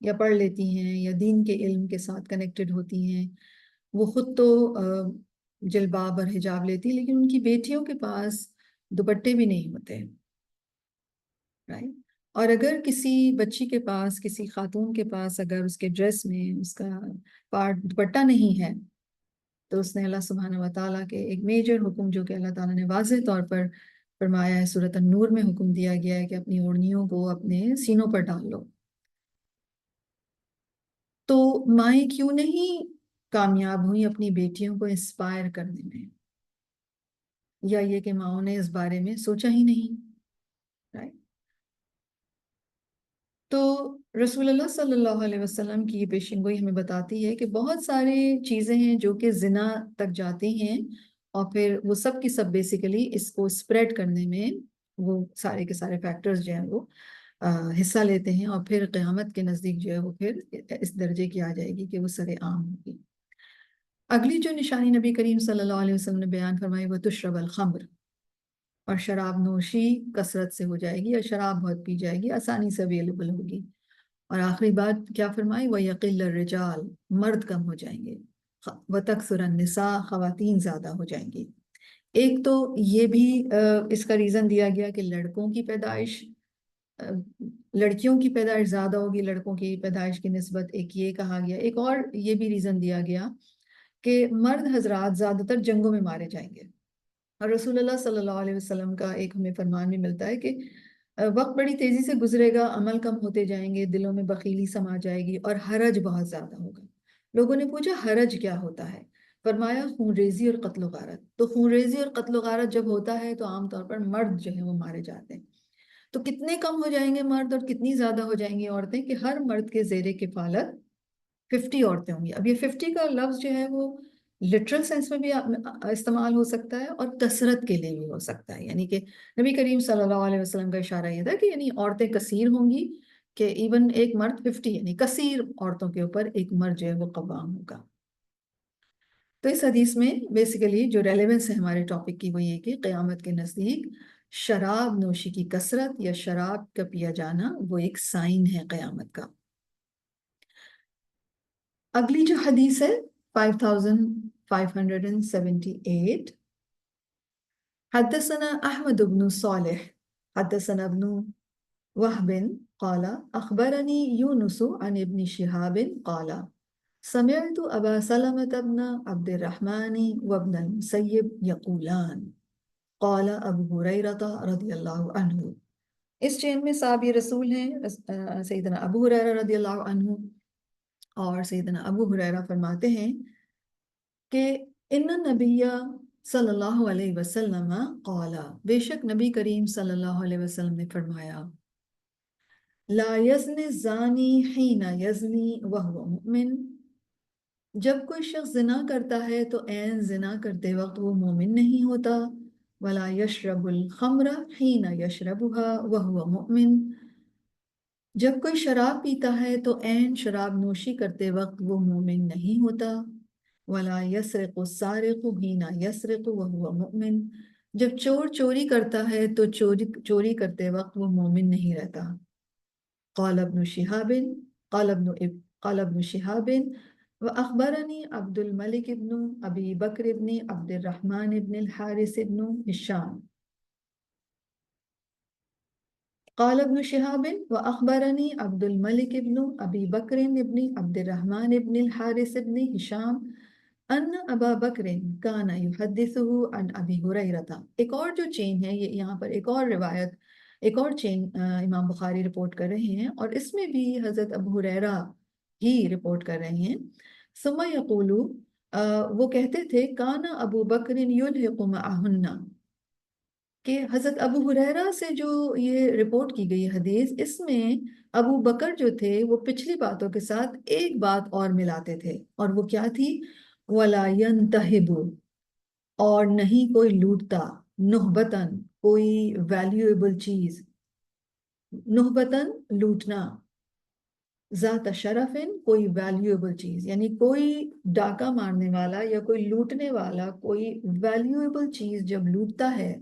یا پڑھ لیتی ہیں یا دین کے علم کے ساتھ کنیکٹڈ ہوتی ہیں، وہ خود تو جلباب اور حجاب لیتی ہیں، لیکن ان کی بیٹیوں کے پاس دوپٹے بھی نہیں ہوتے، رائٹ؟ اور اگر کسی بچی کے پاس، کسی خاتون کے پاس اگر اس کے ڈریس میں اس کا پارٹ دوپٹہ نہیں ہے تو اس نے اللہ سبحانہ و تعالیٰ کے ایک میجر حکم جو کہ اللہ تعالیٰ نے واضح طور پر فرمایا ہے، سورۃ النور میں حکم دیا گیا ہے کہ اپنی اوڑھنیوں کو اپنے سینوں پر ڈال لو۔ تو مائیں کیوں نہیں کامیاب ہوئی اپنی بیٹیوں کو انسپائر کرنے میں، یا یہ کہ ماؤں نے اس بارے میں سوچا ہی نہیں، رائٹ؟ تو رسول اللہ صلی اللہ علیہ وسلم کی یہ پیشن گوئی ہمیں بتاتی ہے کہ بہت ساری چیزیں ہیں جو کہ زنا تک جاتی ہیں، اور پھر وہ سب کی سب بیسیکلی اس کو اسپریڈ کرنے میں وہ سارے کے سارے فیکٹرز جو ہیں وہ حصہ لیتے ہیں، اور پھر قیامت کے نزدیک جو ہے وہ پھر اس درجے کی آ جائے گی کہ وہ سر عام ہوگی۔ اگلی جو نشانی نبی کریم صلی اللہ علیہ وسلم نے بیان فرمائی وہ تشرب الخمر، اور شراب نوشی کثرت سے ہو جائے گی، اور شراب بہت پی جائے گی، آسانی سے اویلیبل ہوگی۔ اور آخری بات کیا فرمائی، وَيَقِلَّ الرِّجَالِ، مرد کم ہو جائیں گے، وَتَكْثُرَ النِّسَاء، خواتین زیادہ ہو جائیں گی۔ ایک تو یہ بھی اس کا ریزن دیا گیا کہ لڑکوں کی پیدائش لڑکیوں کی پیدائش زیادہ ہوگی لڑکوں کی پیدائش کی نسبت، ایک یہ کہا گیا۔ ایک اور یہ بھی ریزن دیا گیا کہ مرد حضرات زیادہ تر جنگوں میں مارے جائیں گے، اور رسول اللہ صلی اللہ علیہ وسلم کا ایک ہمیں فرمان بھی ملتا ہے کہ وقت بڑی تیزی سے گزرے گا، عمل کم ہوتے جائیں گے، دلوں میں بخیلی سما جائے گی، اور حرج بہت زیادہ ہوگا۔ لوگوں نے پوچھا حرج کیا ہوتا ہے؟ فرمایا خون ریزی اور قتل و غارت۔ تو خون ریزی اور قتل و غارت جب ہوتا ہے تو عام طور پر مرد جو ہیں وہ مارے جاتے ہیں۔ تو کتنے کم ہو جائیں گے مرد اور کتنی زیادہ ہو جائیں گی عورتیں، کہ ہر مرد کے زیر کفالت 50 عورتیں ہوں گی۔ اب یہ 50 کا لفظ جو ہے وہ لٹرل سینس میں بھی استعمال ہو سکتا ہے اور کثرت کے لیے بھی ہو سکتا ہے، یعنی کہ نبی کریم صلی اللہ علیہ وسلم کا اشارہ یہ تھا کہ یعنی عورتیں کثیر ہوں گی، کہ ایون ایک مرد 50 یعنی کثیر عورتوں کے اوپر ایک مرد جو ہے وہ قوام ہوگا۔ تو اس حدیث میں بیسیکلی جو ریلیونس ہے ہمارے ٹاپک کی وہ یہ کہ قیامت کے نزدیک شراب نوشی کی کثرت یا شراب کا پیا جانا وہ ایک سائن ہے قیامت کا۔ اگلی جو حدیث ہے 5578، حدثنا احمد بن صالح حدثنا ابن وهب قال اخبرني يونس عن ابن شهاب قال سمعت ابا سلمة بن عبد الرحمن وابن المسيب يقولان قال ابو هريرة رضی اللہ عنہ۔ اس چین میں صحابی رسول ہیں سیدنا ابو ہریرہ رضی اللہ عنہ، اور سیدنا ابو ہریرہ فرماتے ہیں کہ ان نبی صلی اللہ علیہ وسلم قال، بے شک نبی کریم صلی اللہ علیہ وسلم نے فرمایا، لا یزنی الزانی حین یزنی وہو مؤمن، جب کوئی شخص زنا کرتا ہے تو عین زنا کرتے وقت وہ مومن نہیں ہوتا، ولا یشرب الخمر حین یشربها وہو مؤمن، جب کوئی شراب پیتا ہے تو عین شراب نوشی کرتے وقت وہ مومن نہیں ہوتا، ولا یسرق السارق حین یسرق وہو مؤمن، جب چور چوری کرتا ہے تو چوری کرتے وقت وہ مومن نہیں رہتا۔ قال ابن شہاب واخبرني عبد الملك بن ابي بكر بن عبد الرحمن بن الحارث بن هشام قال ابن شهاب واخبرني عبد الملك بن ابي بكر بن عبد الرحمن بن الحارث بن هشام ان ابا بکر کان یحدثہ عن ابی ہریرہ۔ ایک اور جو چین ہے، یہ یہاں پر ایک اور روایت، ایک اور چین امام بخاری رپورٹ کر رہے ہیں، اور اس میں بھی حضرت ابو ہریرہ ہی رپورٹ کر رہے ہیں۔ ثم یقول، وہ کہتے تھے، کان ابو بکر یلحق معہن، کہ حضرت ابو ہریرہ سے جو یہ رپورٹ کی گئی حدیث، اس میں ابو بکر جو تھے وہ پچھلی باتوں کے ساتھ ایک بات اور ملاتے تھے، اور وہ کیا تھی، وَلَا يَنْتَهِبُ، اور نہیں کوئی لوٹتا، نہبتاً کوئی ویلیویبل چیز، نہبتاً لوٹنا، ذات شرفن کوئی ویلیویبل چیز، یعنی کوئی ڈاکہ مارنے والا یا کوئی لوٹنے والا کوئی ویلیویبل چیز جب لوٹتا ہے،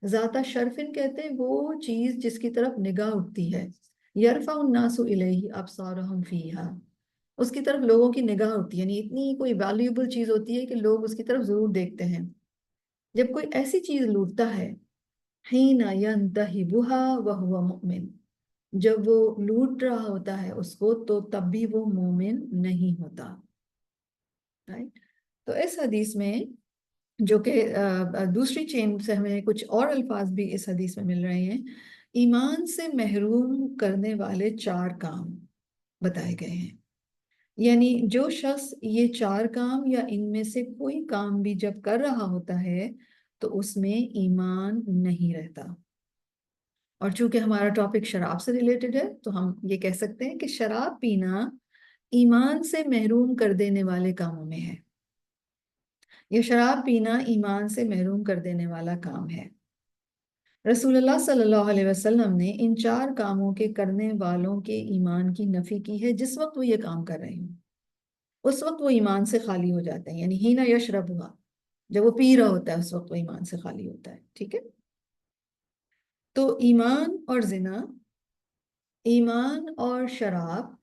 ذات شرفن کہتے ہیں وہ چیز جس کی طرف نگاہ اٹھتی ہے، یرفع الناس الیہ ابصارہم فیہا، اس کی طرف لوگوں کی نگاہ ہوتی ہے، یعنی اتنی کوئی ویلیوبل چیز ہوتی ہے کہ لوگ اس کی طرف ضرور دیکھتے ہیں۔ جب کوئی ایسی چیز لوٹتا ہے، حین ینتہبھا وہو مؤمن، جب وہ لوٹ رہا ہوتا ہے اس کو تو تب بھی وہ مومن نہیں ہوتا۔ تو اس حدیث میں جو کہ دوسری چین سے ہمیں کچھ اور الفاظ بھی اس حدیث میں مل رہے ہیں، ایمان سے محروم کرنے والے 4 کام بتائے گئے ہیں، یعنی جو شخص یہ 4 کام یا ان میں سے کوئی کام بھی جب کر رہا ہوتا ہے تو اس میں ایمان نہیں رہتا۔ اور چونکہ ہمارا ٹاپک شراب سے ریلیٹڈ ہے تو ہم یہ کہہ سکتے ہیں کہ شراب پینا ایمان سے محروم کر دینے والے کاموں میں ہے، یہ شراب پینا ایمان سے محروم کر دینے والا کام ہے۔ رسول اللہ صلی اللہ علیہ وسلم نے ان 4 کاموں کے کرنے والوں کے ایمان کی نفی کی ہے جس وقت وہ یہ کام کر رہے ہیں، اس وقت وہ ایمان سے خالی ہو جاتے ہیں، یعنی ہینا یشرب ہوا، جب وہ پی رہا ہوتا ہے اس وقت وہ ایمان سے خالی ہوتا ہے، ٹھیک ہے؟ تو ایمان اور زنا، ایمان اور شراب،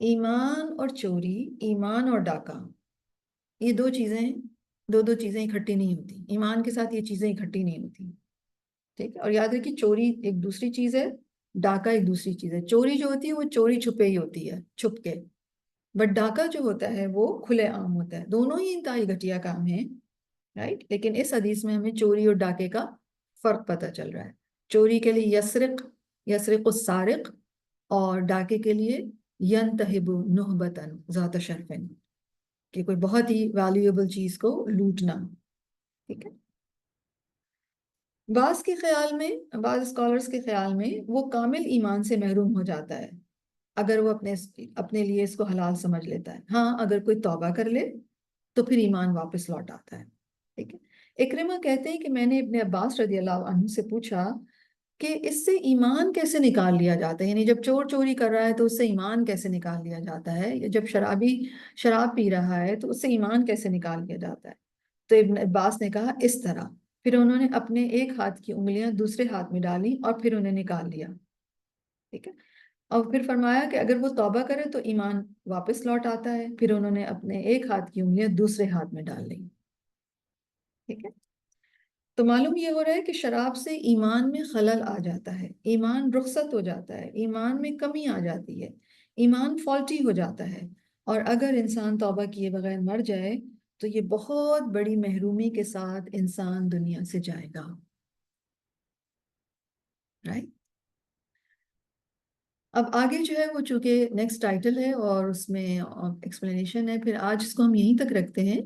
ایمان اور چوری، ایمان اور ڈاکہ، یہ 2 چیزیں ہیں، 2 چیزیں اکٹھی نہیں ہوتی، ایمان کے ساتھ یہ چیزیں اکٹھی نہیں ہوتی، ٹھیک ہے؟ اور یاد رکھیے چوری ایک دوسری چیز ہے، ڈاکہ ایک دوسری چیز ہے۔ چوری جو ہوتی ہے وہ چوری چھپے ہی ہوتی ہے، چھپ کے، بٹ ڈاکہ جو ہوتا ہے وہ کھلے عام ہوتا ہے، دونوں ہی انتہائی گھٹیا کام ہیں، رائٹ؟ لیکن اس حدیث میں ہمیں چوری اور ڈاکے کا فرق پتہ چل رہا ہے۔ چوری کے لیے یسرق السارق، اور ڈاکے کے لیے ینتہب نہبتن ذات شرفن، کہ کوئی بہت ہی ویلیوبل چیز کو لوٹنا، ٹھیک ہے؟ بعض اسکالرز کے خیال میں وہ کامل ایمان سے محروم ہو جاتا ہے اگر وہ اپنے لیے اس کو حلال سمجھ لیتا ہے۔ ہاں، اگر کوئی توبہ کر لے تو پھر ایمان واپس لوٹ آتا ہے، ٹھیک ہے؟ اکرمہ کہتے ہیں کہ میں نے ابن عباس رضی اللہ عنہ سے پوچھا کہ اس سے ایمان کیسے نکال لیا جاتا ہے، یعنی جب چور چوری کر رہا ہے تو اس سے ایمان کیسے نکال لیا جاتا ہے، یا جب شرابی شراب پی رہا ہے تو اس سے ایمان کیسے نکال لیا جاتا ہے؟ تو ابن عباس نے کہا اس طرح، پھر انہوں نے اپنے ایک ہاتھ کی انگلیاں دوسرے ہاتھ میں ڈالی اور پھر انہیں نکال لیا، ٹھیک ہے؟ اور پھر فرمایا کہ اگر وہ توبہ کرے تو ایمان واپس لوٹ آتا ہے، پھر انہوں نے اپنے ایک ہاتھ کی انگلیاں دوسرے ہاتھ میں ڈال لی، ٹھیک ہے؟ تو معلوم یہ ہو رہا ہے کہ شراب سے ایمان میں خلل آ جاتا ہے، ایمان رخصت ہو جاتا ہے، ایمان میں کمی آ جاتی ہے، ایمان فالٹی ہو جاتا ہے، اور اگر انسان توبہ کیے بغیر مر جائے تو یہ بہت بڑی محرومی کے ساتھ انسان دنیا سے جائے گا، رائٹ؟ اب آگے جو ہے وہ چونکہ نیکسٹ ٹائٹل ہے اور اس میں ایکسپلینیشن ہے، پھر آج اس کو ہم یہیں تک رکھتے ہیں،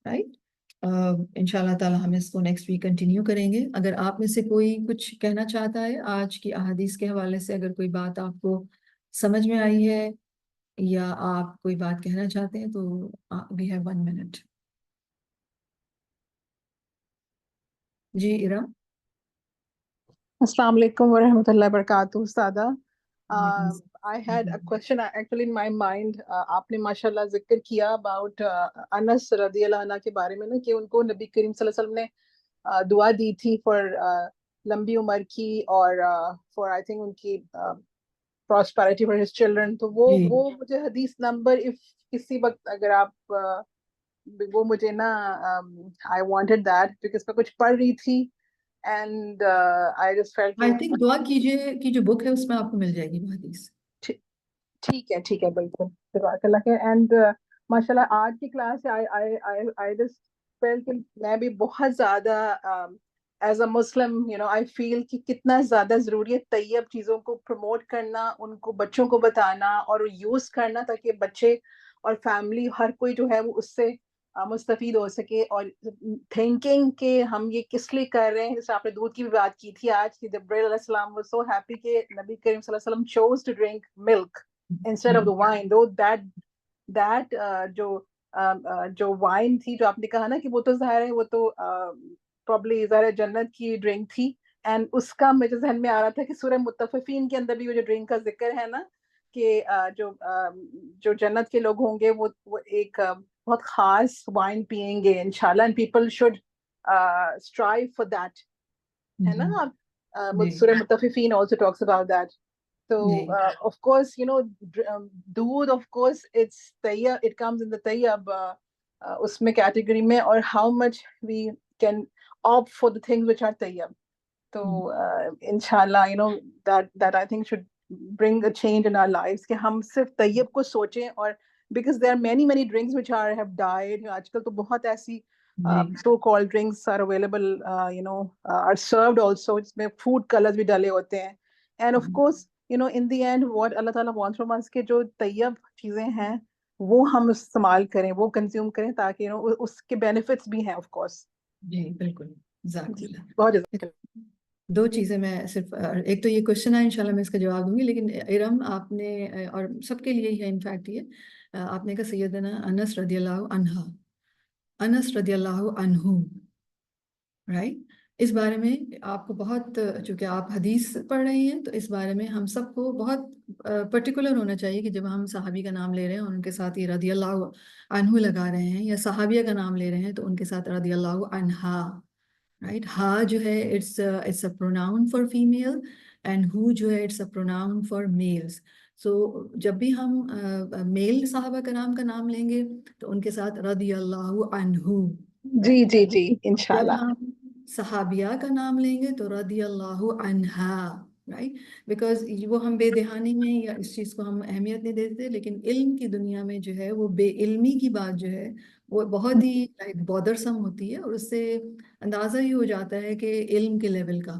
رائٹ؟ ان شاء اللہ تعالیٰ ہم اس کو نیکسٹ ویک کنٹینیو کریں گے۔ اگر آپ میں سے کوئی کچھ کہنا چاہتا ہے آج کی احادیث کے حوالے سے، اگر کوئی بات آپ کو سمجھ میں آئی ہے یا آپ کوئی بات کہنا چاہتے ہیں تو وی ہیو 1 منٹ۔ جی ارم۔ السلام علیکم ورحمۃ اللہ وبرکاتہ استادہ۔ وعلیکم I had a question actually in my mind. آپ نے ماشاء اللہ ذکر کیا about انس رضی اللہ عنہ کے بارے میں نا، کہ ان کو نبی کریم صلی اللہ علیہ وسلم نے دعا دی تھی for لمبی عمر کی اور for I think ان کی prosperity for his children. تو وہ مجھے حدیث نمبر if کسی وقت اگر آپ وہ مجھے نا I wanted that because میں کچھ پڑھ رہی تھی and I just felt I think دعا کیجئے کی جو بک ہے اس میں آپ کو مل جائے گی وہ حدیث۔ ٹھیک ہے بالکل، جزاک اللہ خیر۔ اینڈ ماشاء اللہ آج کی کلاس I just felt کہ میں بھی بہت زیادہ as a Muslim I feel کہ کتنا زیادہ ضروری ہے طیب چیزوں کو پروموٹ کرنا، ان کو بچوں کو بتانا اور یوز کرنا، تاکہ بچے اور فیملی ہر کوئی جو ہے وہ اس سے مستفید ہو سکے، اور تھنکنگ کہ ہم یہ کس لیے کر رہے ہیں۔ جیسے آپ نے دودھ کی بھی بات کی تھی آج، کہ جبرائیل علیہ السلام was so happy کہ نبی کریم صلی اللہ علیہ وسلم chose to drink milk instead of the wine, though that جو wine تھی جو آپ نے کہا نا کہ وہ تو ظاہر ہے وہ تو probably ظاہر جنت کی ڈرنک تھی، اینڈ اس کا مجھے ذہن میں آ رہا تھا کہ سورہ مطففین کے اندر بھی وہ جو ڈرنک کا ذکر ہے نا، کہ جو جنت کے لوگ ہوں گے وہ ایک بہت خاص وائن پیئیں گے انشاءاللہ، and people should strive for that، ہے نا؟ سورہ مطففین also talks about that. So of course دودھ of course it's tayyib, it comes in the tayyib اس میں کیٹیگری میں، اور how much we can opt for the things which are tayyib. So inshallah that I think should bring a change in our lives کہ ہم صرف طیب کو سوچیں، اور because there are many drinks which have died. آج کل تو بہت ایسی so called drinks are available are served also، اس میں food colors بھی ڈالے ہوتے ہیں، and of course in the end what اللہ تعالیٰ wants from us کہ جو طیب چیزیں ہیں وہ ہم استعمال کریں، وہ کنزیوم کریں، تاکہ اس کے بینیفٹس بھی ہیں of course۔ جی بالکل، جزاک اللہ۔ بہت جزاک اللہ۔ 2 چیزیں میں صرف، ایک تو یہ کوشچن ہے انشاءاللہ میں اس کا جواب دوں گی، لیکن ارم آپ نے، اور سب کے لیے ہی ہے انفیکٹ یہ، آپ نے کہا سیدنا انس رضی اللہ عنہ، انس رضی اللہ عنہ، رائٹ؟ اس بارے میں آپ کو بہت، چونکہ آپ حدیث پڑھ رہے ہیں تو اس بارے میں ہم سب کو بہت پرٹیکولر ہونا چاہیے کہ جب ہم صحابی کا نام لے رہے ہیں اور ان کے ساتھ یہ رضی اللہ عنہ لگا رہے ہیں، یا صحابیہ کا نام لے رہے ہیں تو ان کے ساتھ رضی اللہ عنہا، رائٹ. ہا جو ہے it's a pronoun for female, and ہو جو ہے it's a pronoun for males. So جب بھی ہم میل صحابہ کرام کا نام لیں گے تو ان کے ساتھ رضی اللہ عنہ. جی جی جی جب انشاءاللہ. ہم صحابیہ کا نام لیں گے تو رضی اللہ عنہا، رائٹ. بیکاز وہ ہم بے دہانی میں یا اس چیز کو ہم اہمیت نہیں دیتے، لیکن علم کی دنیا میں جو ہے وہ بے علمی کی بات جو ہے وہ بہت ہی بودرسم ہوتی ہے، اور اس سے اندازہ ہی ہو جاتا ہے کہ علم کے لیول کا،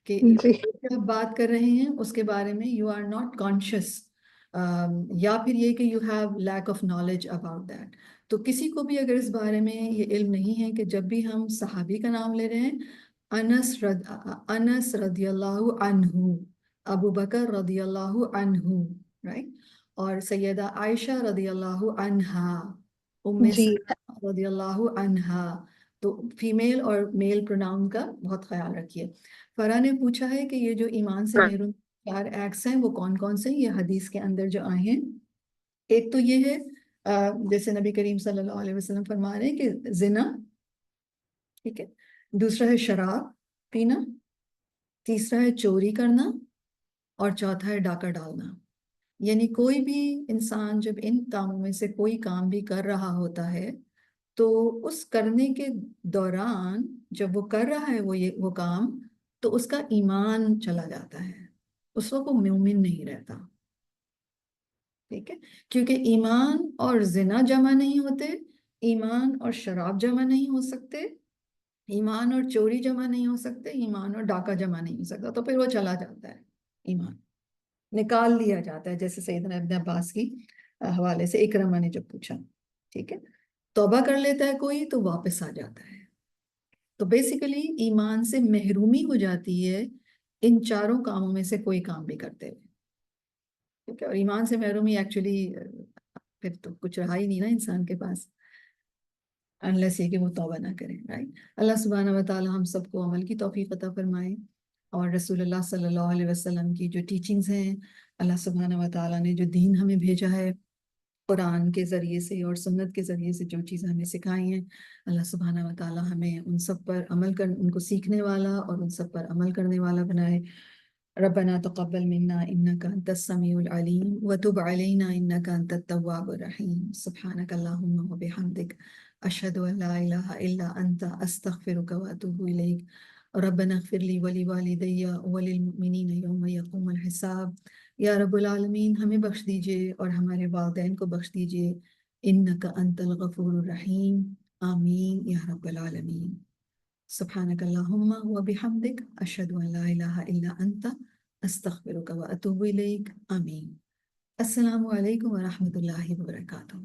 کہ جی جو آپ بات کر رہے ہیں اس کے بارے میں یو آر ناٹ کانشیس، یا پھر یہ کہ you have lack of knowledge about that. تو کسی کو بھی اگر اس بارے میں یہ علم نہیں ہے کہ جب بھی ہم صحابی کا نام لے رہے ہیں، انس رضی اللہ عنہ، ابو بکر رضی اللہ عنہ، رائٹ، اور سیدہ عائشہ رضی اللہ عنہا، ام جی سلمہ رضی اللہ عنہا. تو فیمیل اور میل پروناؤن کا بہت خیال رکھیے. فرا نے پوچھا ہے کہ یہ جو ایمان سے محروم 4 ایکٹس ہیں وہ کون کون سے ہیں، یہ حدیث کے اندر جو آئے ہیں. ایک تو یہ ہے جیسے نبی کریم صلی اللہ علیہ وسلم فرما رہے ہیں کہ زنا، ٹھیک ہے. دوسرا ہے شراب پینا، تیسرا ہے چوری کرنا، اور چوتھا ہے ڈاکہ ڈالنا. یعنی کوئی بھی انسان جب ان کاموں میں سے کوئی کام بھی کر رہا ہوتا ہے تو اس کرنے کے دوران جب وہ کر رہا ہے وہ کام، تو اس کا ایمان چلا جاتا ہے، اس وقت وہ مومن نہیں رہتا. ٹھیک ہے، کیونکہ ایمان اور زنا جمع نہیں ہوتے، ایمان اور شراب جمع نہیں ہو سکتے، ایمان اور چوری جمع نہیں ہو سکتے، ایمان اور ڈاکہ جمع نہیں ہو سکتا. تو پھر وہ چلا جاتا ہے، ایمان نکال لیا جاتا ہے. جیسے سیدنا ابن عباس کی حوالے سے اکرمہ نے جب پوچھا، ٹھیک ہے، توبہ کر لیتا ہے کوئی تو واپس آ جاتا ہے. تو بیسیکلی ایمان سے محرومی ہو جاتی ہے ان چاروں کاموں میں سے کوئی کام بھی کرتے ہوئے. ٹھیک ہے، اور ایمان سے محرومی ایکچولی پھر تو کچھ رہا ہی نہیں نا انسان کے پاس، انلیس یہ کہ وہ توبہ نہ کریں، رائٹ. اللہ سبحانہ و تعالی ہم سب کو عمل کی توفیق عطا فرمائے، اور رسول اللہ صلی اللہ علیہ وسلم کی جو ٹیچنگز ہیں، اللہ سبحانہ و تعالیٰ نے جو دین ہمیں بھیجا ہے قرآن کے ذریعے سے اور سنت کے ذریعے سے، جو چیزیں ہمیں سکھائی ہیں، اللہ سبحانہ و تعالیٰ ہمیں ان سب پر ان کو سیکھنے والا اور ان سب پر عمل کرنے والا بنائے. ربنا تقبل منا انك انت السميع العليم وتب علينا انك انت التواب الرحيم. سبحانك اللهم وبحمدك اشهد ان لا اله الا انت استغفرك واتوب اليك. ربنا اغفر لي ولوالدي وللمؤمنين يوم يقوم الحساب. یا رب العالمین ہمیں بخش دیجئے اور ہمارے والدین کو بخش دیجئے، انک انت الغفور الرحیم. آمین یا رب العالمین. سبحانک اللہم و بحمدک اشہد ان لا الہ الا انت استغفرک و اتوب الیک. آمین. السلام علیکم ورحمۃ اللہ وبرکاتہ.